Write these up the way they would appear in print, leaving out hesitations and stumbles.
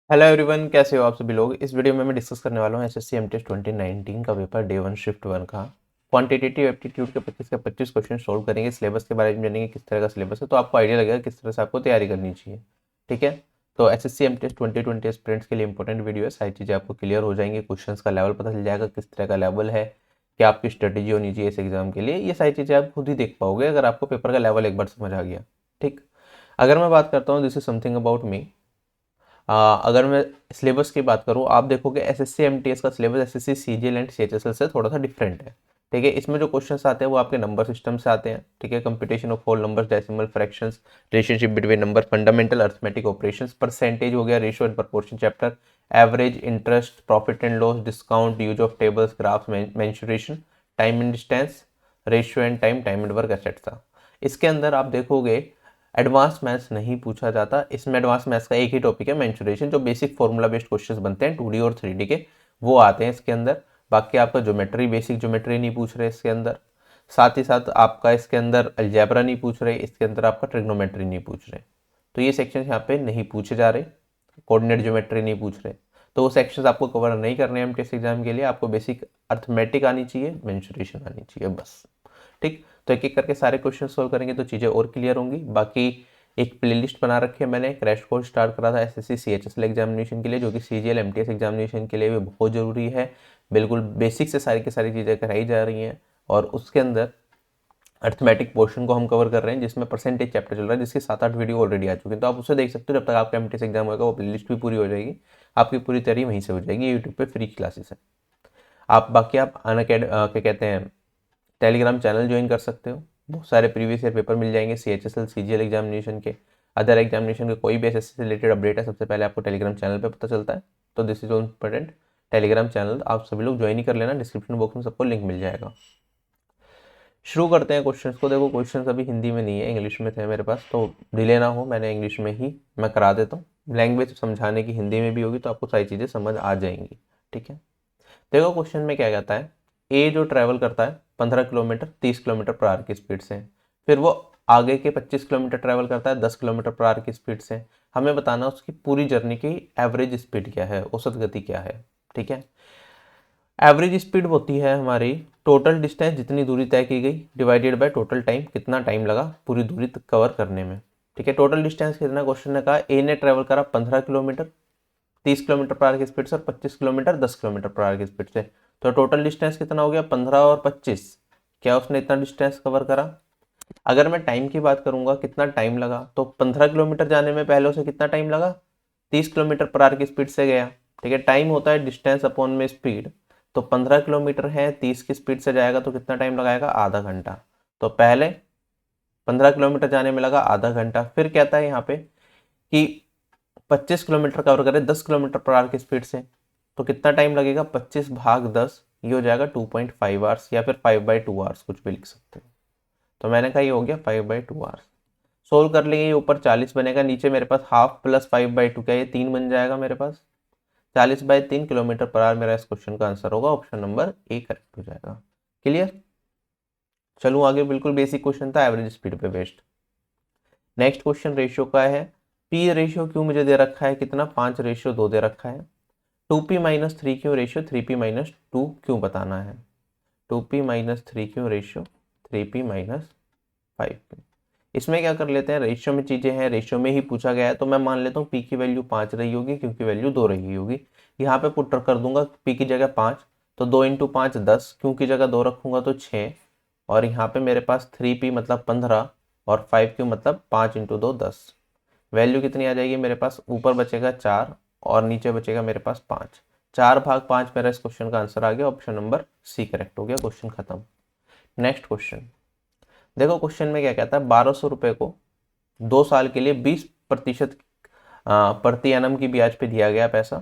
Hello everyone, कैसे हो आप सभी लोग। इस वीडियो में मैं डिस्कस करने वाला हूँ एसएससी एमटीएस 2019 का पेपर डे 1 शिफ्ट 1 का क्वांटिटेटिव एप्टीट्यूड के 25 क्वेश्चन सोल्व करेंगे। सिलेबस के बारे में जानेंगे किस तरह का सिलेबस है, तो आपको आइडिया लगेगा किस तरह से आपको तैयारी करनी चाहिए। ठीक है, तो एसएससी एमटीएस 2020 एस्पिरेंट्स के लिए इंपॉर्टेंट वीडियो है। सारी चीज़ें आपको क्लियर हो जाएंगी, क्वेश्चन का लेवल पता चल जाएगा किस तरह का लेवल है, क्या आपकी स्ट्रेटेजी होनी चाहिए इस एग्जाम के लिए। ये सारी चीज़ें आप खुद ही देख पाओगे अगर आपको पेपर का लेवल एक बार समझ आ गया। ठीक, अगर मैं बात करता हूँ this is something about me. अगर मैं सिलेबस की बात करूँ, आप देखोगे एसएससी एमटीएस का syllabus SSC CGL and CHSL से थोड़ा सा डिफरेंट है। ठीक है, इसमें जो क्वेश्चंस आते हैं वो आपके नंबर सिस्टम से आते हैं। ठीक है, computation of whole numbers, decimal fractions, relationship between number, fundamental arithmetic operations, percentage हो गया, ratio and proportion chapter, average, interest, profit and loss, discount, use of tables, graphs, mensuration, time and distance, ratio and time, time and work, etcetera. इसके अंदर आप देखोगे advance maths नहीं पूछा जाता। इसमें एडवांस मैथ्स का एक ही टॉपिक है, मेंसुरेशन, जो बेसिक फॉर्मूला बेस्ड क्वेश्चंस बनते हैं 2D और 3D के, वो आते हैं इसके अंदर। बाकी आपका ज्योमेट्री, बेसिक ज्योमेट्री नहीं पूछ रहे इसके अंदर। साथ ही साथ आपका इसके अंदर अलजेब्रा नहीं पूछ रहे, इसके अंदर आपका ट्रिग्नोमेट्री नहीं पूछ रहे। तो ये सेक्शन यहाँ पे नहीं पूछे जा रहे। कोऑर्डिनेट ज्योमेट्री नहीं पूछ रहे, तो वो सेक्शंस आपको कवर नहीं करने हैं एमटीएस एग्जाम के लिए। आपको बेसिक अर्थमेटिक आनी चाहिए, मेंसुरेशन आनी चाहिए, बस। ठीक, तो एक एक करके सारे क्वेश्चन सोल्व करेंगे तो चीज़ें और क्लियर होंगी। बाकी एक प्लेलिस्ट बना रखी है मैंने, क्रैश कोर्स स्टार्ट करा था एसएससी सीएचएसएल एग्जामिनेशन के लिए, जो कि सीजीएल एमटीएस एग्जामिनेशन के लिए भी बहुत ज़रूरी है। बिल्कुल बेसिक से सारी की सारी चीज़ें कराई जा रही हैं, और उसके अंदर अर्थमेटिक पोर्शन को हम कवर कर रहे हैं, जिसमें परसेंटेज चैप्टर चल रहा है, जिसकी 7-8 वीडियो ऑलरेडी आ चुके हैं। तो आप उसे देख सकते हो। जब तक आपका एमटीएस एग्जाम होगा वो प्लेलिस्ट भी पूरी हो जाएगी, आपकी पूरी तैयारी वहीं से हो जाएगी। यूट्यूब पे फ्री क्लासेस है। आप बाकी आप क्या कहते हैं, टेलीग्राम चैनल ज्वाइन कर सकते हो। बहुत सारे प्रीवियस ईयर पेपर मिल जाएंगे सीएचएसएल सीजीएल एग्जामिनेशन के, अदर एग्जामिनेशन के, कोई भी एसएससी से रिलेटेड अपडेट है सबसे पहले आपको टेलीग्राम चैनल पे पता चलता है। तो this is important, Telegram channel आप सभी लोग ज्वाइन ही कर लेना, डिस्क्रिप्शन बॉक्स में सबको लिंक मिल जाएगा। शुरू करते हैं क्वेश्चंस को। देखो, क्वेश्चंस अभी हिंदी में नहीं है, इंग्लिश में थे मेरे पास, तो डिले ना हो, मैंने इंग्लिश में ही मैं करा देता हूँ। लैंग्वेज समझाने की हिंदी में भी होगी तो आपको सारी चीज़ें समझ आ जाएंगी। ठीक है, देखो क्वेश्चन में क्या कहता है। ए जो ट्रैवल करता है 15 किलोमीटर 30 किलोमीटर पर आवर की स्पीड से, फिर वो आगे के 25 किलोमीटर ट्रैवल करता है 10 किलोमीटर पर आवर की स्पीड से। हमें बताना उसकी पूरी जर्नी की एवरेज स्पीड क्या है, औसत गति क्या है। ठीक है, एवरेज स्पीड होती है हमारी टोटल डिस्टेंस, जितनी दूरी तय की गई, डिवाइडेड बाय टोटल टाइम, कितना टाइम लगा पूरी दूरी कवर करने में। ठीक है, टोटल डिस्टेंस कितना, क्वेश्चन ने कहा ए ने ट्रैवल करा 15 किलोमीटर 30 किलोमीटर पर आवर की स्पीड से, और 25 किलोमीटर 10 किलोमीटर पर आवर की स्पीड से। तो टोटल डिस्टेंस कितना हो गया, 15 और 25। क्या उसने इतना डिस्टेंस कवर करा। अगर मैं टाइम की बात करूंगा कितना टाइम लगा, तो 15 किलोमीटर जाने में पहले उसे कितना टाइम लगा, 30 किलोमीटर पर आवर की स्पीड से गया। ठीक है, टाइम होता है डिस्टेंस अपॉन में स्पीड। तो 15 किलोमीटर है, 30 की स्पीड से जाएगा तो कितना टाइम लगाएगा, आधा घंटा। तो पहले 15 किलोमीटर जाने में लगा आधा घंटा। फिर कहता है यहाँ पे कि 25 किलोमीटर कवर करे 10 किलोमीटर पर आवर की स्पीड से, तो कितना टाइम लगेगा, 25 भाग 10, ये हो जाएगा 2.5 आवर्स, या फिर 5/2 आवर्स, कुछ भी लिख सकते हो। तो मैंने कहा ये हो गया 5/2 आवर्स। सोल्व कर लेंगे, ये ऊपर 40 बनेगा, नीचे मेरे पास हाफ प्लस 5/2, क्या ये 3 बन जाएगा मेरे पास। 40/3 किलोमीटर पर आवर मेरा इस क्वेश्चन का आंसर होगा, ऑप्शन नंबर ए करेक्ट हो जाएगा। क्लियर, चलूँ आगे। बिल्कुल बेसिक क्वेश्चन था, एवरेज स्पीड पे बेस्ड। नेक्स्ट क्वेश्चन रेशियो का है। पी रेशियो क्यों मुझे दे रखा है, कितना, 5/2 दे रखा है। 2p-3 क्यों रेशियो, 3p-2 क्यों बताना है। 2p-3 क्यों रेशियो, 3p-5 इसमें क्या कर लेते हैं, रेशियो में चीज़ें हैं, रेशियो में ही पूछा गया है, तो मैं मान लेता हूँ पी की वैल्यू 5 रही होगी, क्योंकि वैल्यू 2 रही होगी। यहाँ पे पुट कर दूंगा पी की जगह 5, तो 2 × 5 10, क्यों की जगह 2 रखूंगा तो 6, और यहाँ पे मेरे पास 3p मतलब 15, और 5 क्यों मतलब 5 × 2 10। वैल्यू कितनी आ जाएगी मेरे पास, ऊपर बचेगा 4 और नीचे बचेगा मेरे पास 5। 4/5 मेरा इस क्वेश्चन का आंसर आ गया, ऑप्शन नंबर सी करेक्ट हो गया, क्वेश्चन खत्म। नेक्स्ट क्वेश्चन देखो, क्वेश्चन में क्या कहता है, 1200 रुपये को 2 साल के लिए 20% प्रति एनम की ब्याज पे दिया गया पैसा,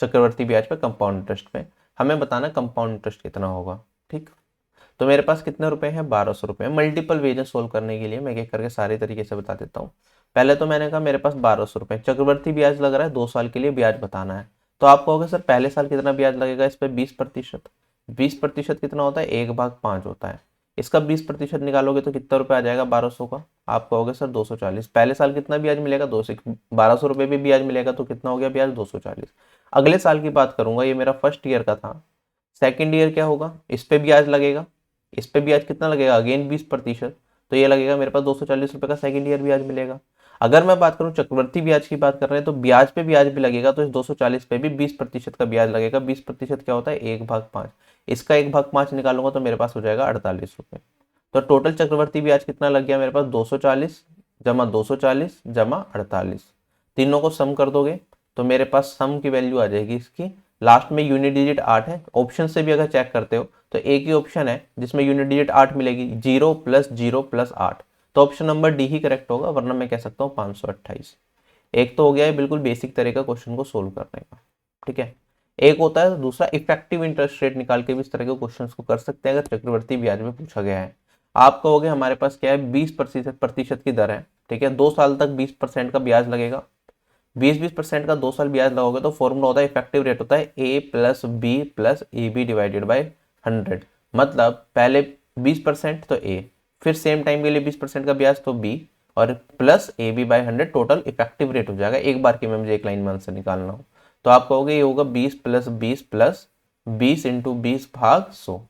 चक्रवर्ती ब्याज पे, कंपाउंड इंटरेस्ट पे। हमें बताना कंपाउंड इंटरेस्ट कितना होगा। ठीक, तो मेरे पास कितने रुपए हैं, 1200 रुपये। मल्टीपल वेजेस सोल्व करने के लिए मैं एक करके सारे तरीके से बता देता हूँ। पहले तो मैंने कहा मेरे पास 1200 रुपये, चक्रवर्ती ब्याज लग रहा है, 2 साल के लिए ब्याज बताना है। तो आप कहोगे सर पहले साल कितना ब्याज लगेगा इस पर, 20%। 20% कितना होता है, 1/5 होता है। इसका 20% निकालोगे तो कितना रुपये आ जाएगा 1200 का। आप कहोगे सर 240, पहले साल कितना ब्याज मिलेगा 1200 रुपये भी ब्याज मिलेगा, तो कितना हो गया ब्याज 240। अगले साल की बात करूंगा, ये मेरा फर्स्ट ईयर का था। सेकेंड ईयर क्या होगा, इस पे ब्याज लगेगा, इस पे ब्याज कितना लगेगा अगेन 20%, तो ये लगेगा मेरे पास 240 रुपये का सेकेंड ईयर ब्याज मिलेगा। अगर मैं बात करूं चक्रवर्ती ब्याज की बात कर रहे हैं तो ब्याज पे ब्याज भी लगेगा, तो इस 240 पे भी 20% का ब्याज लगेगा। 20% क्या होता है 1/5, इसका 1/5 निकालूंगा तो मेरे पास हो जाएगा 48 रुपये। तो टोटल चक्रवर्ती ब्याज कितना लग गया मेरे पास 240 जमा 240 जमा 48, तीनों को सम कर दोगे तो मेरे पास सम की वैल्यू आ जाएगी इसकी। लास्ट में यूनिट डिजिट 8 है, ऑप्शन से भी अगर चेक करते हो तो एक ही ऑप्शन है जिसमें यूनिट डिजिट 8 मिलेगी, 0 + 0 + 8, तो ऑप्शन नंबर डी ही करेक्ट होगा, वरना मैं कह सकता हूँ 528। एक तो हो गया है बिल्कुल बेसिक तरीका क्वेश्चन को सोल्व करने का, ठीक है। एक होता है दूसरा इफेक्टिव इंटरेस्ट रेट निकाल के भी इस तरह के क्वेश्चन को कर सकते हैं अगर चक्रवर्ती ब्याज में पूछा गया है। आप कहोगे हमारे पास क्या है 20% की दर है, ठीक है, 2 साल तक 20% का ब्याज लगेगा। 20% का 2 साल ब्याज लगाओगे तो फॉर्मूला होता है इफेक्टिव रेट होता है a + b + ab / 100, मतलब पहले 20% तो a, फिर सेम टाइम के लिए 20% का ब्याज तो b, और plus ab/100 total effective rate हो जाएगा। एक बार की में मुझे एक लाइन में आंसर निकालना हो तो आप कहोगे ये होगा 20 + 20 + 20 × 20/100,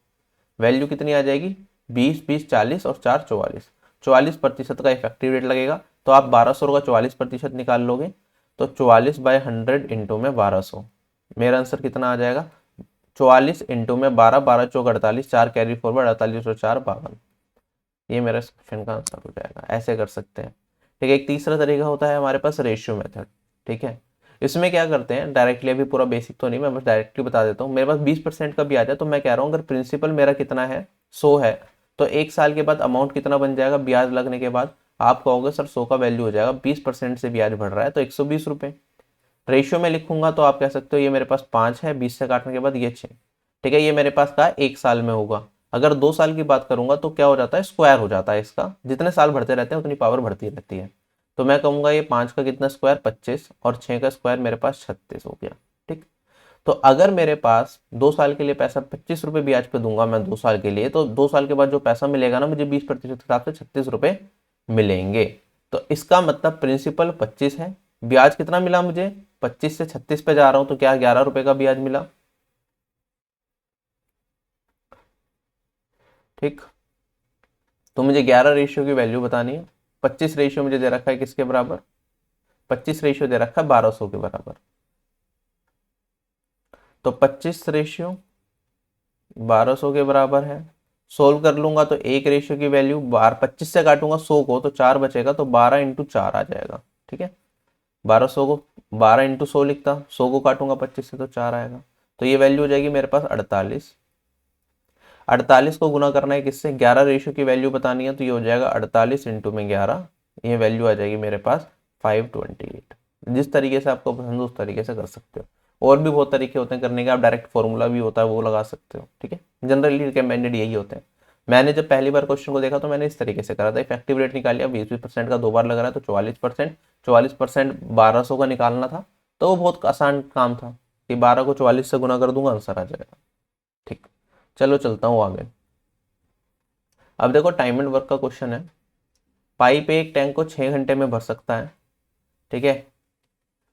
वैल्यू कितनी आ जाएगी 20 20 40 और 4 44, 44% का इफेक्टिव रेट लगेगा। तो आप 1200 का 44% निकाल लोगे तो 44/100 इंटू में 1200, मेरा आंसर कितना आ जाएगा 44 इंटू में 12, 12 चौक 48, 4 कैरी फॉरवर्ड 48 और 4 52, ये मेरा इस क्वेश्चन का आंसर हो जाएगा। ऐसे कर सकते हैं, ठीक है। एक तीसरा तरीका होता है हमारे पास रेशियो मेथड, ठीक है। इसमें क्या करते हैं डायरेक्टली, अभी पूरा बेसिक तो नहीं, मैं बस डायरेक्टली बता देता हूँ। मेरे पास 20% का भी आ जाए तो मैं कह रहा हूँ अगर प्रिंसिपल मेरा कितना है 100 है तो एक साल के बाद अमाउंट कितना बन जाएगा ब्याज लगने के बाद, आप कहोगे सर 100 का वैल्यू हो जाएगा 20% से ब्याज बढ़ रहा है तो 120 रुपये। रेशियो में लिखूंगा तो आप कह सकते हो ये मेरे पास 5 है, 20 से काटने के बाद ये 6, ठीक है। ये मेरे पास का 1 साल में होगा। अगर 2 साल की बात करूंगा तो क्या हो जाता है स्क्वायर हो जाता है इसका, जितने साल बढ़ते रहते हैं उतनी पावर बढ़ती रहती है। तो मैं कहूंगा ये 5 का कितना स्क्वायर 25 और 6 का स्क्वायर मेरे पास 36 हो गया, ठीक। तो अगर मेरे पास 2 साल के लिए पैसा 25 रुपये ब्याज पे दूंगा मैं 2 साल के लिए, तो 2 साल के बाद जो पैसा मिलेगा ना मुझे 20% के हिसाब से 36 रुपये मिलेंगे। तो इसका मतलब प्रिंसिपल 25 है, ब्याज कितना मिला मुझे 25 से 36 पे जा रहा हूं तो क्या 11 रुपए का ब्याज मिला, ठीक। तो मुझे 11 रेशियो की वैल्यू बतानी है। 25 रेशियो मुझे दे रखा है किसके बराबर, 25 रेशियो दे रखा है 1200 के बराबर। तो 25 रेशियो 1200 के बराबर है। सोल्व कर लूंगा तो एक रेशियो की वैल्यू 25 से काटूंगा 100 को तो 4 बचेगा, तो 12 × 4 आ जाएगा, ठीक है। 1200 को 12 × 100 लिखता, 100 को काटूंगा 25 से तो 4 आएगा, तो ये वैल्यू हो जाएगी मेरे पास 48। 48 को गुना करना है किससे 11 रेशियो की वैल्यू बतानी है तो ये हो जाएगा 48 इंटू में 11, ये वैल्यू आ जाएगी मेरे पास 528। जिस तरीके से आपको पसंद हो उस तरीके से कर सकते हो, और भी बहुत तरीके होते हैं करने के, आप डायरेक्ट फॉर्मूला भी होता है वो लगा सकते हो, ठीक है। जनरली रिकमेंडेड यही होते हैं। मैंने जब पहली बार क्वेश्चन को देखा तो मैंने इस तरीके से करा था, इफेक्टिव रेट निकाल लिया, 20% का 2 बार लग रहा है तो 44%, 44% 1200 का निकालना था तो वो बहुत आसान काम था कि 12 को 44 से गुना कर दूंगा आंसर आ जाएगा, ठीक। चलो चलता हूँ आगे। अब देखो टाइम एंड वर्क का क्वेश्चन है। पाइप एक टैंक को 6 घंटे में भर सकता है, ठीक है।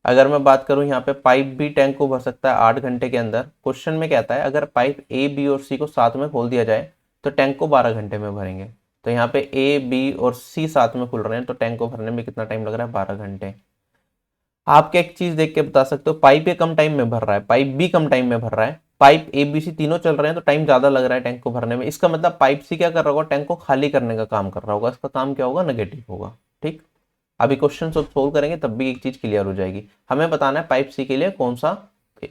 अगर मैं बात करूं यहाँ पे पाइप भी टैंक को भर सकता है 8 घंटे के अंदर। क्वेश्चन में कहता है अगर पाइप ए बी और सी को साथ में खोल दिया जाए तो टैंक को 12 घंटे में भरेंगे। तो यहाँ पे ए बी और सी साथ में खुल रहे हैं तो टैंक को भरने में कितना टाइम लग रहा है 12 घंटे। आप क्या एक चीज देख के बता सकते हो, पाइप ए कम टाइम में भर रहा है, पाइप बी कम टाइम में भर रहा है, पाइप ए बी सी तीनों चल रहे हैं तो टाइम ज्यादा लग रहा है टैंक को भरने में। इसका मतलब पाइप सी क्या कर रहा होगा टैंक को खाली करने का काम कर रहा होगा, इसका काम क्या होगा नेगेटिव होगा, ठीक। अभी क्वेश्चन सोल्व करेंगे तब भी एक चीज क्लियर हो जाएगी। हमें बताना है पाइप सी के लिए कौन सा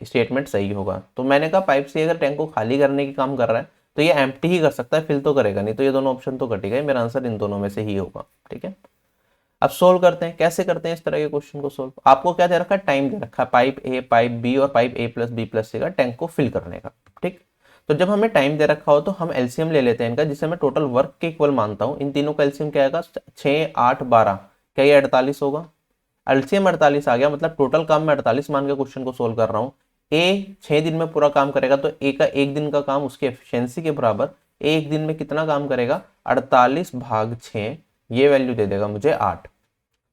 स्टेटमेंट सही होगा। तो मैंने कहा पाइप सी अगर टैंक को खाली करने की काम कर रहा है तो ये एम्प्टी ही कर सकता है, फिल तो करेगा नहीं, तो ये दोनों ऑप्शन तो कटेगा, मेरा आंसर इन दोनों में से ही होगा, ठीक है। अब सोल्व करते हैं, कैसे करते हैं इस तरह के क्वेश्चन को सोल्व। आपको क्या दे रखा है टाइम दे रखा है पाइप ए पाइप बी और pipe A plus B plus C का टैंक को फिल करने का, ठीक। तो जब हमें टाइम दे रखा हो तो हम एलसीएम ले लेते हैं इनका, जिसे मैं टोटल वर्क के इक्वल मानता हूं। इन तीनों का एलसीएम क्या आएगा 6 8 12, क्या ये 48 होगा। एलसीएम 48 आ गया, मतलब टोटल काम मैं 48 मान के क्वेश्चन को सोल्व कर रहा हूँ। ए 6 दिन में पूरा काम करेगा तो ए का 1 दिन का काम उसके एफिशिएंसी के बराबर, एक दिन में कितना काम करेगा, 48/6, ये वैल्यू दे देगा मुझे 8।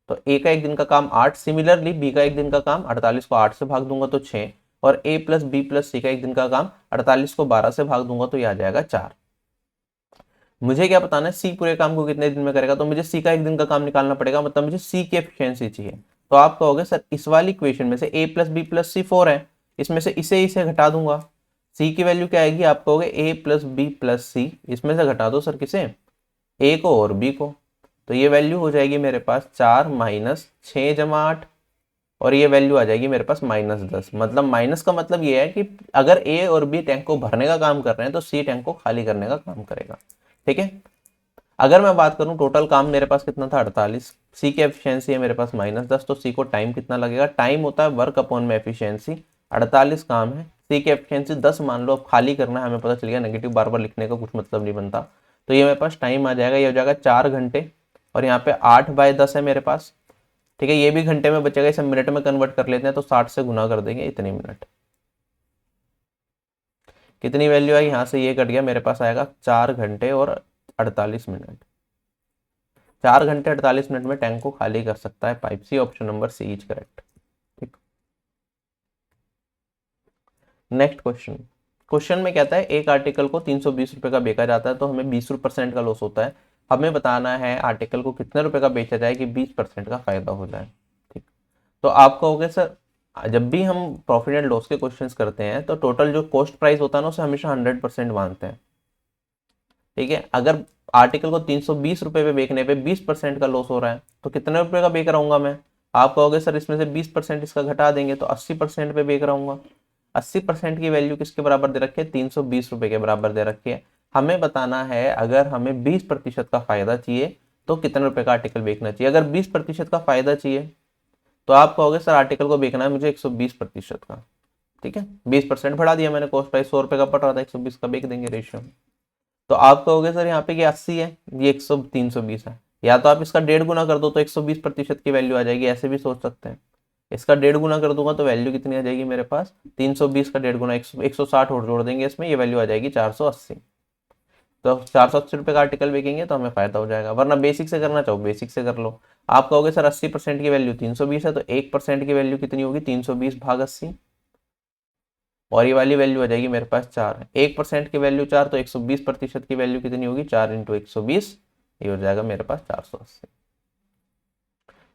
तो ए का एक दिन का काम 8, सिमिलरली बी का एक दिन का काम 48 को 8 से भाग दूंगा तो 6, और ए प्लस बी प्लस सी का एक दिन का काम 48 को 12 से भाग दूंगा तो ये आ जाएगा 4। मुझे क्या बताना है, सी पूरे काम को कितने दिन में करेगा, तो मुझे सी का एक दिन का काम निकालना पड़ेगा, मतलब मुझे सी की एफिशिएंसी चाहिए। तो आप कहोगे सर इस वाली इक्वेशन में से ए प्लस बी प्लस सी 4 है, इसमें से इसे घटा दूंगा, सी की वैल्यू क्या आएगी, आप कहोगे ए प्लस बी प्लस सी, इसमें से घटा दो सर किसे, ए को और बी को, तो ये वैल्यू हो जाएगी मेरे पास 4 माइनस 6 जमा 8, और ये वैल्यू आ जाएगी मेरे पास -10। मतलब माइनस का मतलब ये है कि अगर ए और बी टैंक को भरने का काम कर रहे हैं तो सी टैंक को खाली करने का काम करेगा। ठीक है, अगर मैं बात करूं टोटल काम मेरे पास कितना था 48, सी की एफिशिएंसी है मेरे पास -10, तो सी को टाइम कितना लगेगा, टाइम होता है वर्क अपॉन में एफिशिएंसी, 48 काम है, सी की एफिशिएंसी 10 मान लो, अब खाली करना है हमें पता चल गया, नेगेटिव बार बार लिखने का कुछ मतलब नहीं बनता, तो ये मेरे पास टाइम आ जाएगा, ये हो जाएगा 4 घंटे, और यहाँ पे 8/10 है मेरे पास। ठीक है, ये भी घंटे में बचेगा, इसे मिनट में कन्वर्ट कर लेते हैं, तो 60 से गुना कर देंगे, इतने मिनट, कितनी वैल्यू आई यहाँ से, ये कट गया, मेरे पास आएगा 4 घंटे और 48 मिनट। 4 घंटे 48 मिनट में टैंक को खाली कर सकता है pipe. C, option number C is correct. ठीक, नेक्स्ट क्वेश्चन। क्वेश्चन में कहता है एक आर्टिकल को 320 रुपए का बेचा जाता है तो हमें 20% का लॉस होता है, हमें बताना है आर्टिकल को कितने रुपए का बेचा जाए कि 20% का फायदा हो जाए। ठीक, तो आप कहोगे सर जब भी हम प्रॉफिट एंड लॉस के क्वेश्चंस करते हैं तो टोटल जो कॉस्ट प्राइस होता है ना उसे हमेशा 100% मानते हैं। ठीक है, अगर आर्टिकल को 320 रुपए पे बेचने पे 20% का लॉस हो रहा है तो कितने रुपए का बेच रहा हूँ मैं, आप कहोगे सर इसमें से 20% इसका घटा देंगे तो 80% पे बेच रहा हूँ। 80% की वैल्यू किसके बराबर दे रखी है, 320 रुपए के बराबर दे रखी है। हमें बताना है अगर हमें 20% का फायदा चाहिए तो कितने रुपए का आर्टिकल बेचना चाहिए। अगर 20% का फायदा चाहिए तो आप कहोगे सर आर्टिकल को बेचना है मुझे 120% का। ठीक है, 20% बढ़ा दिया मैंने, कॉस्ट प्राइस 100 रुपए का पड़ रहा था, 120 का बेच देंगे रेशियो। तो आप कहोगे सर यहाँ पे ये 80 है, ये 320 है, या तो आप इसका 1.5 गुना कर दो तो 120% की वैल्यू आ जाएगी, ऐसे भी सोच सकते हैं। इसका 1.5 गुना कर दूंगा तो वैल्यू कितनी आ जाएगी मेरे पास, 320 का 1.5 गुना 160 और जोड़ देंगे इसमें, ये वैल्यू आ जाएगी 480। तो 480 रुपये का आर्टिकल बेचेंगे तो हमें फायदा हो जाएगा, वरना बेसिक से करना चाहो बेसिक से कर लो। आप कहोगे सर 80% की वैल्यू 320 है तो 1% की वैल्यू कितनी होगी, 320/80, और ये वाली वैल्यू आ जाएगी मेरे पास 4 है। 1% की वैल्यू 4 तो 120% की वैल्यू कितनी होगी, 4 × 120, ये हो जाएगा मेरे पास 480।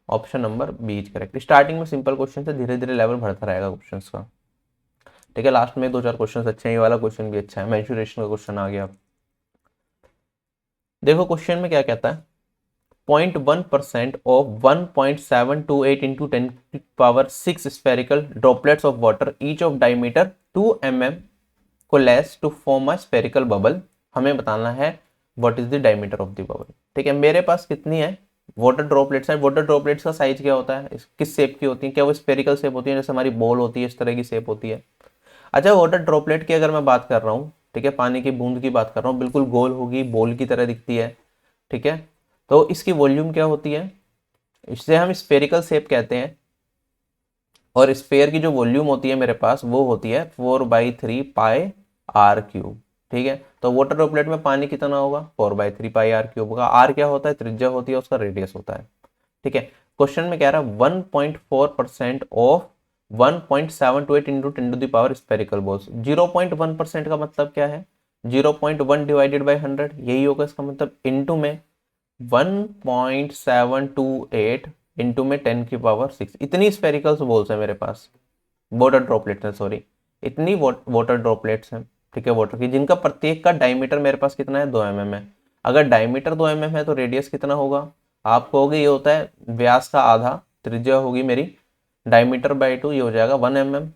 Option number B is correct. Starting में सिंपल क्वेश्चन से धीरे धीरे लेवल बढ़ता रहेगा क्वेश्चंस का। ठीक है, लास्ट में 2-4 क्वेश्चंस अच्छे हैं, ये वाला क्वेश्चन भी अच्छा है, मेंसुरेशन का क्वेश्चन आ गया। देखो क्वेश्चन में क्या कहता है, 0.1% of 1.728 into 10⁶ spherical droplets of water each of diameter 2 mm coalesce to form a spherical bubble. हमें बताना है what is the diameter of the bubble. ठीक है, मेरे पास कितनी है वाटर ड्रॉपलेट्स है। वाटर ड्रॉपलेट्स का साइज क्या होता है, किस शेप की होती है, क्या वो स्फेरिकल शेप होती है जैसे हमारी बॉल होती है, इस तरह की शेप होती है। अच्छा, वाटर ड्रॉपलेट की अगर मैं बात कर रहा हूँ, ठीक है, पानी की बूंद की बात कर रहा हूँ, बिल्कुल गोल होगी, बॉल की तरह दिखती है। ठीक है, तो इसकी वॉल्यूम क्या होती है, इससे हम स्फेरिकल शेप कहते हैं, और स्फेयर की जो वॉल्यूम होती है मेरे पास वो होती है 4/3 पाई आर क्यूब। ठीक है, तो वाटर ड्रॉपलेट में पानी कितना होगा, 4/3 पाई आर क्यूब होगा। आर क्या होता है, त्रिज्या होती है, उसका रेडियस होता है। ठीक है, क्वेश्चन में कह रहा है 1.4% ऑफ 1.728 इंटू 10⁻⁴ स्फेरिकल बॉल्स। 0.1% का मतलब क्या है, 0.1 डिवाइडेड बाई 100, यही होगा इसका मतलब, इंटू में 1.728 इंटू में 10⁶ इतनी स्फेरिकल्स बॉल्स है मेरे पास, वाटर ड्रॉपलेट्स है, सॉरी, इतनी वाटर ड्रॉपलेट्स हैं। ठीक है, वाटर की, जिनका प्रत्येक का डायमीटर मेरे पास कितना है, 2 mm है। अगर डायमीटर 2 mm है तो रेडियस कितना होगा, आप कहोगे ये होता है व्यास का आधा, त्रिज्या होगी मेरी डायमीटर बाई 2, ये हो जाएगा 1 mm।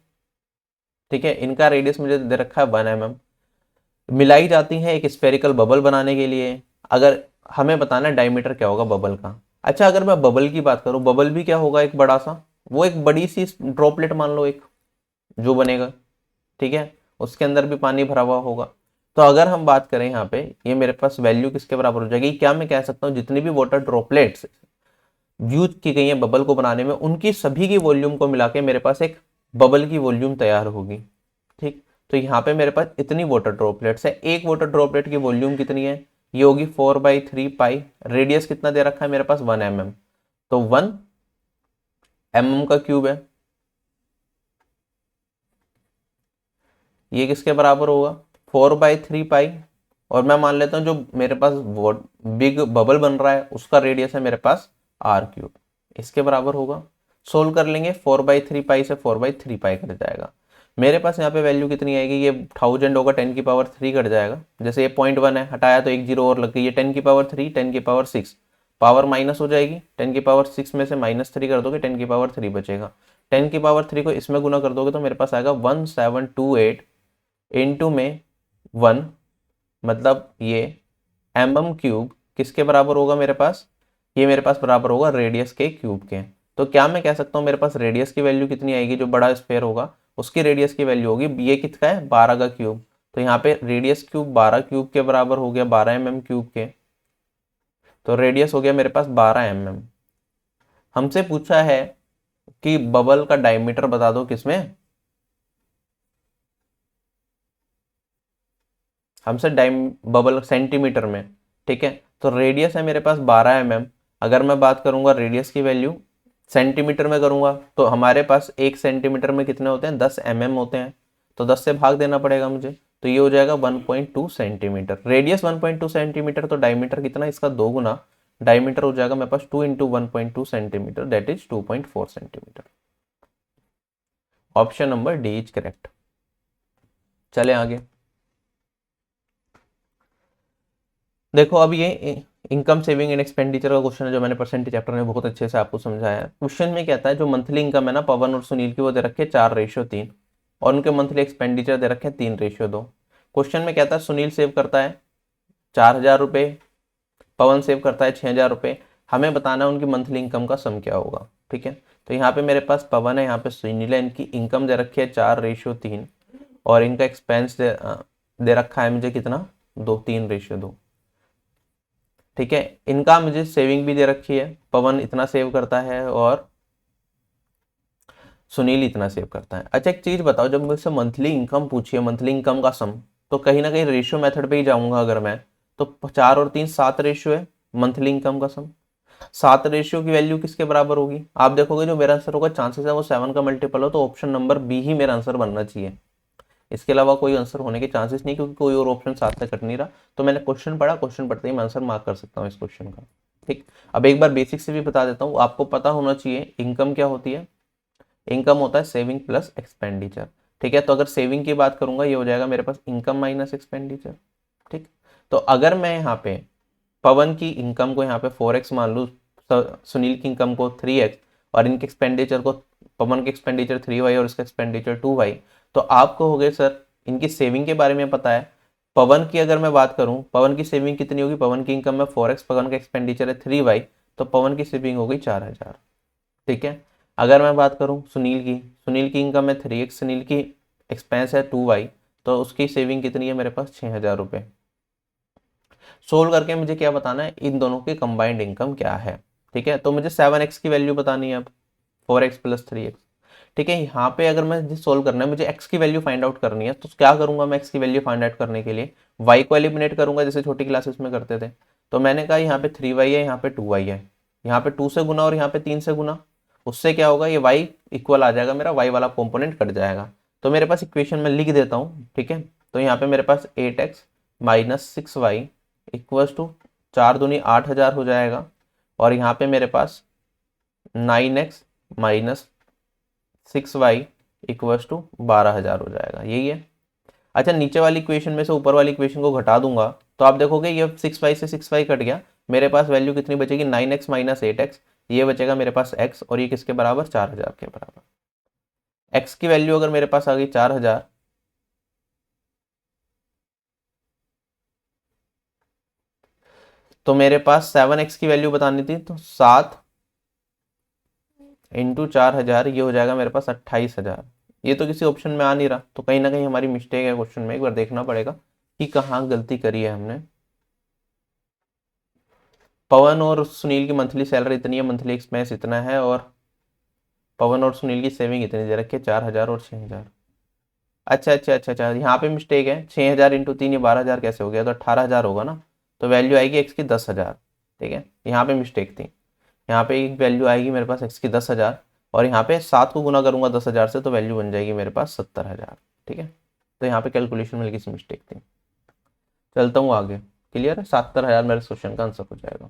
ठीक है, इनका रेडियस मुझे दे रखा है 1 mm, मिलाई जाती है एक स्फेरिकल बबल बनाने के लिए। अगर हमें बताना है डायमीटर क्या होगा बबल का। अच्छा, अगर मैं बबल की बात करूं, बबल भी क्या होगा, एक बड़ा सा, वो एक बड़ी सी ड्रॉपलेट मान लो एक जो बनेगा। ठीक है, उसके अंदर भी पानी भरा हुआ होगा। तो अगर हम बात करें यहाँ पे, ये मेरे पास वैल्यू किसके बराबर हो जाएगी, क्या मैं कह सकता हूँ जितनी भी वाटर ड्रॉपलेट्स यूज की गई है बबल को बनाने में, उनकी सभी की वॉल्यूम को मिला के मेरे पास एक बबल की वॉल्यूम तैयार होगी। ठीक, तो यहाँ पे मेरे पास इतनी वाटर ड्रॉपलेट्स है, एक वाटर ड्रॉपलेट की वॉल्यूम कितनी है, ये होगी 4/3 पाई, रेडियस कितना दे रखा है मेरे पास 1 mm, तो 1 mm का क्यूब है, ये किसके बराबर होगा 4/3 पाई, और मैं मान लेता हूँ जो मेरे पास बिग बबल बन रहा है उसका रेडियस है मेरे पास r क्यूब, इसके बराबर होगा। सोल्व कर लेंगे, 4/3 पाई से 4/3 पाई कट जाएगा, मेरे पास यहाँ पे वैल्यू कितनी आएगी, ये 1000 होगा, 10⁻³ कट जाएगा, जैसे ये 0.1 है, हटाया तो एक जीरो और लग गई, ये 10⁻3 10⁻6 पावर माइनस हो जाएगी, 10⁻6 में से -3 कर दोगे 10⁻3 बचेगा, 10⁻3 को इसमें गुना कर दोगे तो मेरे पास आएगा 1728 इंटू में 1, मतलब ये mm³ किसके बराबर होगा मेरे पास, ये मेरे पास बराबर होगा रेडियस के क्यूब के। तो क्या मैं कह सकता हूँ मेरे पास रेडियस की वैल्यू कितनी आएगी, जो बड़ा स्फेयर होगा उसकी रेडियस की वैल्यू होगी, ये कितना है 12 का क्यूब, तो यहाँ पे रेडियस क्यूब 12 क्यूब के बराबर हो गया 12 mm³ के, तो रेडियस हो गया मेरे पास 12 mm। हमसे पूछा है कि बबल का डायमीटर बता दो किसमें, हमसे बबल सेंटीमीटर में, ठीक है, तो रेडियस है मेरे पास 12 mm, अगर मैं बात करूंगा रेडियस की वैल्यू सेंटीमीटर में करूंगा तो हमारे पास 1 सेंटीमीटर में कितने होते हैं 10 mm होते हैं, तो 10 से भाग देना पड़ेगा मुझे, तो ये हो जाएगा 1.2 सेंटीमीटर, रेडियस 1.2 सेंटीमीटर, तो डायमीटर कितना इसका 2 गुना, डायमीटर हो जाएगा मेरे पास 2 into 1.2 centimetre, that is 2.4 centimetre. Option number D is correct. चले आगे, देखो अब ये इनकम सेविंग एंड एक्सपेंडिचर का क्वेश्चन है जो मैंने परसेंटेज चैप्टर में बहुत अच्छे से आपको समझाया है। क्वेश्चन में कहता है जो मंथली इनकम है ना पवन और सुनील की, वो दे रखे 4:3 और उनके मंथली एक्सपेंडिचर दे रखे 3:2। क्वेश्चन में कहता है सुनील सेव करता है 4,000 रुपये, पवन सेव करता है 6,000 रुपये, हमें बताना है उनकी मंथली इनकम का सम क्या होगा, ठीक है। तो यहाँ पे मेरे पास पवन है, यहाँ पे सुनील है, इनकी इनकम दे रखी है 4:3 और इनका एक्सपेंस दे रखा है मुझे कितना 3:2, ठीक है। इनका मुझे सेविंग भी दे रखी है, पवन इतना सेव करता है और सुनील इतना सेव करता है। अच्छा एक चीज बताओ, जब मुझसे मंथली इनकम पूछी है, मंथली इनकम का सम, तो कहीं ना कहीं रेशियो मेथड पे ही जाऊंगा अगर मैं, तो 4 और 3 7 रेशियो है मंथली इनकम का सम, 7 रेशियो की वैल्यू किसके बराबर होगी, आप देखोगे जो मेरा आंसर होगा चांसेस है वो 7 का मल्टीपल हो, तो ऑप्शन नंबर बी ही मेरा आंसर बनना चाहिए, इसके अलावा कोई आंसर होने के चांसेस नहीं, क्योंकि कोई और ऑप्शन साथ से कट नहीं रहा। तो मैंने क्वेश्चन पढ़ा, क्वेश्चन पढ़ते ही मैं आंसर मार्क कर सकता हूँ इस क्वेश्चन का, ठीक। अब एक बार बेसिक से भी बता देता हूँ, आपको पता होना चाहिए इनकम क्या होती है, इनकम होता है सेविंग प्लस एक्सपेंडिचर, ठीक है। तो अगर सेविंग की बात करूंगा ये हो जाएगा मेरे पास इनकम माइनस एक्सपेंडिचर, ठीक। तो अगर मैं यहाँ पे पवन की इनकम को यहाँ पे 4x मान लूँ, सुनील की इनकम को 3x और इनके एक्सपेंडिचर को, पवन के एक्सपेंडिचर 3y और इसका एक्सपेंडिचर 2y, तो आपको हो गए सर इनकी सेविंग के बारे में पता है। पवन की अगर मैं बात करूं, पवन की सेविंग कितनी होगी, पवन की इनकम में 4x, पवन का एक्सपेंडिचर है 3y, तो पवन की सेविंग हो गई 4,000, ठीक है। अगर मैं बात करूं सुनील की इनकम है 3x, सुनील की एक्सपेंस है 2y, तो उसकी सेविंग कितनी है मेरे पास 6,000 रुपये। सोल्व करके मुझे क्या बताना है, इन दोनों की कंबाइंड इनकम क्या है, ठीक है। तो मुझे 7x की वैल्यू बतानी है अब, 4x + 3x, ठीक है। यहाँ पे अगर मैं सोल्व करना है, मुझे x की वैल्यू फाइंड आउट करनी है, तो क्या करूंगा मैं x की वैल्यू फाइंड आउट करने के लिए y को एलिमिनेट करूंगा जैसे छोटी क्लासेस में करते थे। तो मैंने कहा यहाँ पे 3y है, यहाँ पे 2y है, यहाँ पे 2 से गुना और यहाँ पे 3 से गुना, उससे क्या होगा ये y इक्वल आ जाएगा, मेरा y वाला कॉम्पोनेंट कट जाएगा। तो मेरे पास इक्वेशन में लिख देता हूँ, ठीक है। तो यहाँ पे मेरे पास 8x - 6y इक्वल्स टू 4 दूनी 8,000 हो जाएगा, और यहाँ पे मेरे पास 9x - 6y इक्वल्स टू 12,000 हो जाएगा, यही है। अच्छा नीचे वाली इक्वेशन में से ऊपर वाली इक्वेशन को घटा दूंगा तो आप देखोगे ये 6y से 6y कट गया, मेरे पास वैल्यू कितनी बचेगी 9x - 8x, ये बचेगा मेरे पास x, और ये किसके बराबर 4,000 के बराबर। x की वैल्यू अगर मेरे पास आ गई 4,000, तो मेरे पास 7x की वैल्यू बतानी थी, तो 7 इंटू 4,000 ये हो जाएगा मेरे पास 28,000। ये तो किसी ऑप्शन में आ नहीं रहा, तो कहीं ना कहीं हमारी मिस्टेक है क्वेश्चन में, एक बार देखना पड़ेगा कि कहाँ गलती करी है हमने। पवन और सुनील की मंथली सैलरी इतनी है, मंथली एक्सपेंस इतना है, और पवन और सुनील की सेविंग इतनी दे रखी है 4,000 और 6,000। अच्छा, यहाँ पे मिस्टेक है। 6000 इंटू 3 ये 12000 कैसे हो गया, तो 18000 होगा ना। तो वैल्यू आएगी एक्स की 10,000। ठीक है, यहाँ पे मिस्टेक थी। यहाँ पे एक वैल्यू आएगी मेरे पास एक्स की 10,000, और यहाँ पे 7 को गुना करूंगा 10,000 से, तो वैल्यू बन जाएगी मेरे पास 70,000। ठीक है, तो यहाँ पे कैलकुलेशन में हल्की सी मिस्टेक थी। चलता हूँ आगे। क्लियर है, 70,000 मेरे क्वेश्चन का आंसर हो जाएगा।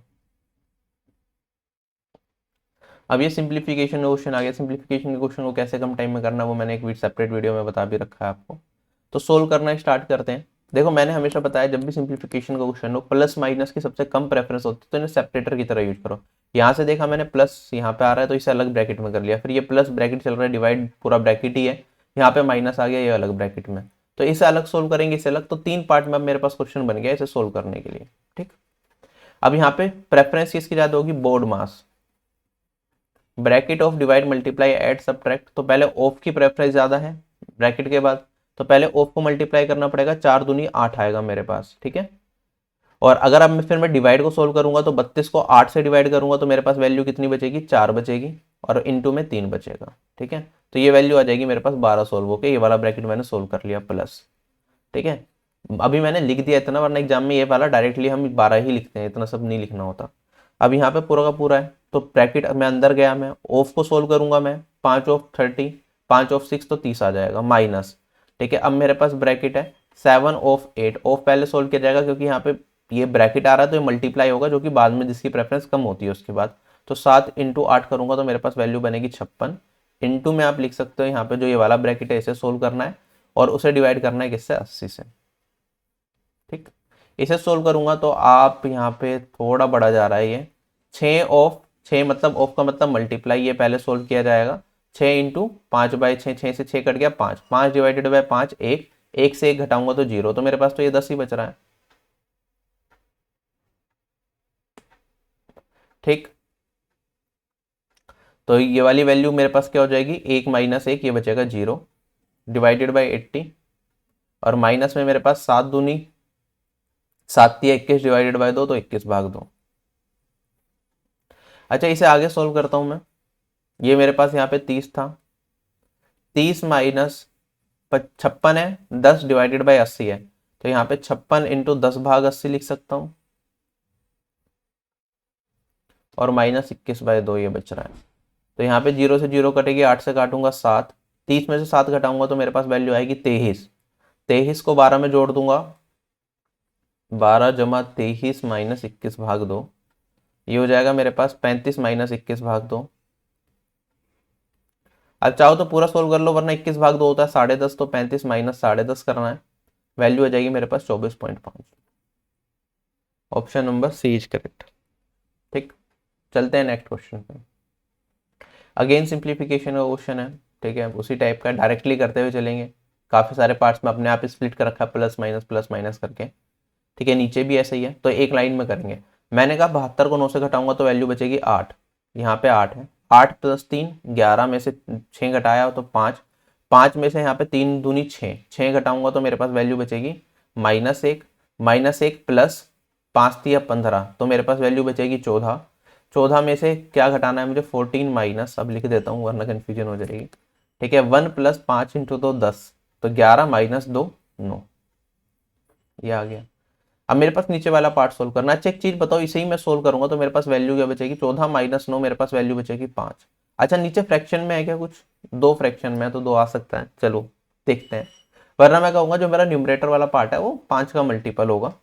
अब ये सिंप्लीफिकेशन का क्वेश्चन आ गया। सिंप्लीफिकेशन के क्वेश्चन को कैसे कम टाइम में करना, वो मैंने एक सेपरेट वीडियो में बता भी रखा है आपको। तो सोल्व करना स्टार्ट करते हैं। देखो, मैंने हमेशा बताया जब भी सिंप्लीफिकेशन का क्वेश्चन हो, प्लस माइनस की सबसे कम प्रेफरेंस होती है, तो इन्हें सेपरेटर की तरह यूज करो। यहाँ से देखा मैंने प्लस यहाँ पे आ रहा है, तो इसे अलग ब्रैकेट में कर लिया। फिर ये प्लस ब्रैकेट चल रहा है, डिवाइड पूरा ब्रैकेट ही है, यहाँ पे माइनस आ गया, ये अलग ब्रैकेट में। तो इसे अलग सोल्व करेंगे, इसे अलग। तो 3 पार्ट में अब मेरे पास क्वेश्चन बन गया इसे सोल्व करने के लिए। ठीक, अब यहाँ पे प्रेफरेंस किसकी ज्यादा होगी, board mass. Bracket of divide multiply add subtract, तो पहले ऑफ की प्रेफरेंस ज्यादा है ब्रैकेट के बाद, तो पहले ऑफ को मल्टीप्लाई करना पड़ेगा, 4 दूनी 8 आएगा मेरे पास। ठीक है, और अगर अब फिर मैं डिवाइड को सोल्व करूंगा, तो 32 को 8 से डिवाइड करूंगा, तो मेरे पास वैल्यू कितनी बचेगी, 4 बचेगी, और इंटू में 3 बचेगा। ठीक है, तो ये वैल्यू आ जाएगी मेरे पास 12 सोल्व होके। ये वाला ब्रैकेट मैंने सोल्व कर लिया प्लस। ठीक है, अभी मैंने लिख दिया इतना, वरना एग्जाम में ये वाला डायरेक्टली हम 12 ही लिखते हैं, इतना सब नहीं लिखना होता। अब यहाँ पे पूरा का पूरा है, तो ब्रैकेट में अंदर गया, मैं ऑफ को सोल्व करूंगा, मैं 5 ऑफ 30, 5 ऑफ 6, तो 30 आ जाएगा माइनस। ठीक है, अब मेरे पास ब्रैकेट है 7 ऑफ 8। ऑफ पहले सोल्व किया जाएगा, क्योंकि यहाँ पे ये ब्रैकेट आ रहा है, तो ये मल्टीप्लाई होगा, जो कि बाद में जिसकी प्रेफरेंस कम होती है उसके बाद। तो 7 इंटू 8 करूंगा, तो मेरे पास वैल्यू बनेगी 56। इंटू में आप लिख सकते हो यहाँ पे जो ये वाला ब्रैकेट है इसे सोल्व करना है, और उसे डिवाइड करना है किससे, 80 से। ठीक, इसे सोल्व करूंगा तो आप यहाँ पे थोड़ा बढ़ा जा रहा है ये। 6 ऑफ 6 मतलब ऑफ का मतलब मल्टीप्लाई, ये पहले सोल्व किया जाएगा। 6 इंटू 5/6, 6 से 6 कट गया 5, 5 डिवाइडेड बाय 5 1, 1 से 1 घटाऊंगा तो 0, तो मेरे पास तो ये 10 ही बच रहा है। ठीक, तो ये वाली वैल्यू मेरे पास क्या हो जाएगी, 1 माइनस 1, ये बचेगा 0, डिवाइडेड बाई 80, और माइनस में मेरे पास 7 दूनी 7 या 21 डिवाइडेड बाय 2, तो 21/2। अच्छा, इसे आगे सोल्व करता हूं मैं। ये मेरे पास यहाँ पे 30 था, 30 माइनस 56 है, 10 डिवाइडेड बाई 80 है, तो यहाँ पे 56 इंटू 10/80 लिख सकता हूँ, और माइनस 21/2 ये बच रहा है। तो यहाँ पे 0 से 0 कटेगी, 8 से काटूंगा 7, 30 में से 7 घटाऊंगा तो मेरे पास वैल्यू आएगी 23। 23 को 12 में जोड़ दूंगा, 12 जमा 23 माइनस 21/2, ये हो जाएगा मेरे पास 35 माइनस 21/2। अब चाहो तो पूरा सोल्व कर लो, वरना 21/2 होता है 10.5, तो 35 माइनस 10.5 करना है, वैल्यू आ जाएगी मेरे पास 24.5। Option number C is correct. ठीक, चलते हैं नेक्स्ट क्वेश्चन पे। अगेन सिंप्लीफिकेशन का क्वेश्चन है। ठीक है, उसी टाइप का डायरेक्टली करते हुए चलेंगे। काफी सारे पार्ट्स में अपने आप स्प्लिट कर रखा है प्लस माइनस करके। ठीक है, नीचे भी ऐसा ही है, तो एक लाइन में करेंगे। मैंने कहा 72 को 9 से घटाऊंगा तो वैल्यू बचेगी 8, यहाँ पे 8 है, 8 + 3 11 में से 6 घटाया तो 5, 5 में से यहाँ पे 3 दूनी 6, 6 घटाऊंगा तो मेरे पास वैल्यू बचेगी -1, -1 प्लस 5 × 15, तो मेरे पास वैल्यू बचेगी 14। 14 में से क्या घटाना है मुझे, 14 माइनस, अब लिख देता हूँ वरना कन्फ्यूजन हो जाएगी। ठीक है, 1 + 5 × 2 10, तो 11 - 2 9, ये आ गया। अब मेरे पास नीचे वाला पार्ट सोल्व करना है। अच्छा, एक चीज बताओ, इसे ही मैं सोल्व करूंगा तो मेरे पास वैल्यू क्या बचेगी, 14 - 9, मेरे पास वैल्यू बचेगी 5। अच्छा, नीचे फ्रैक्शन में है क्या कुछ, 2 फ्रैक्शन में है, तो 2 आ सकता है, चलो देखते हैं। वरना मैं कहूंगा जो मेरा न्यूमरेटर वाला पार्ट है वो 5 का मल्टीपल होगा,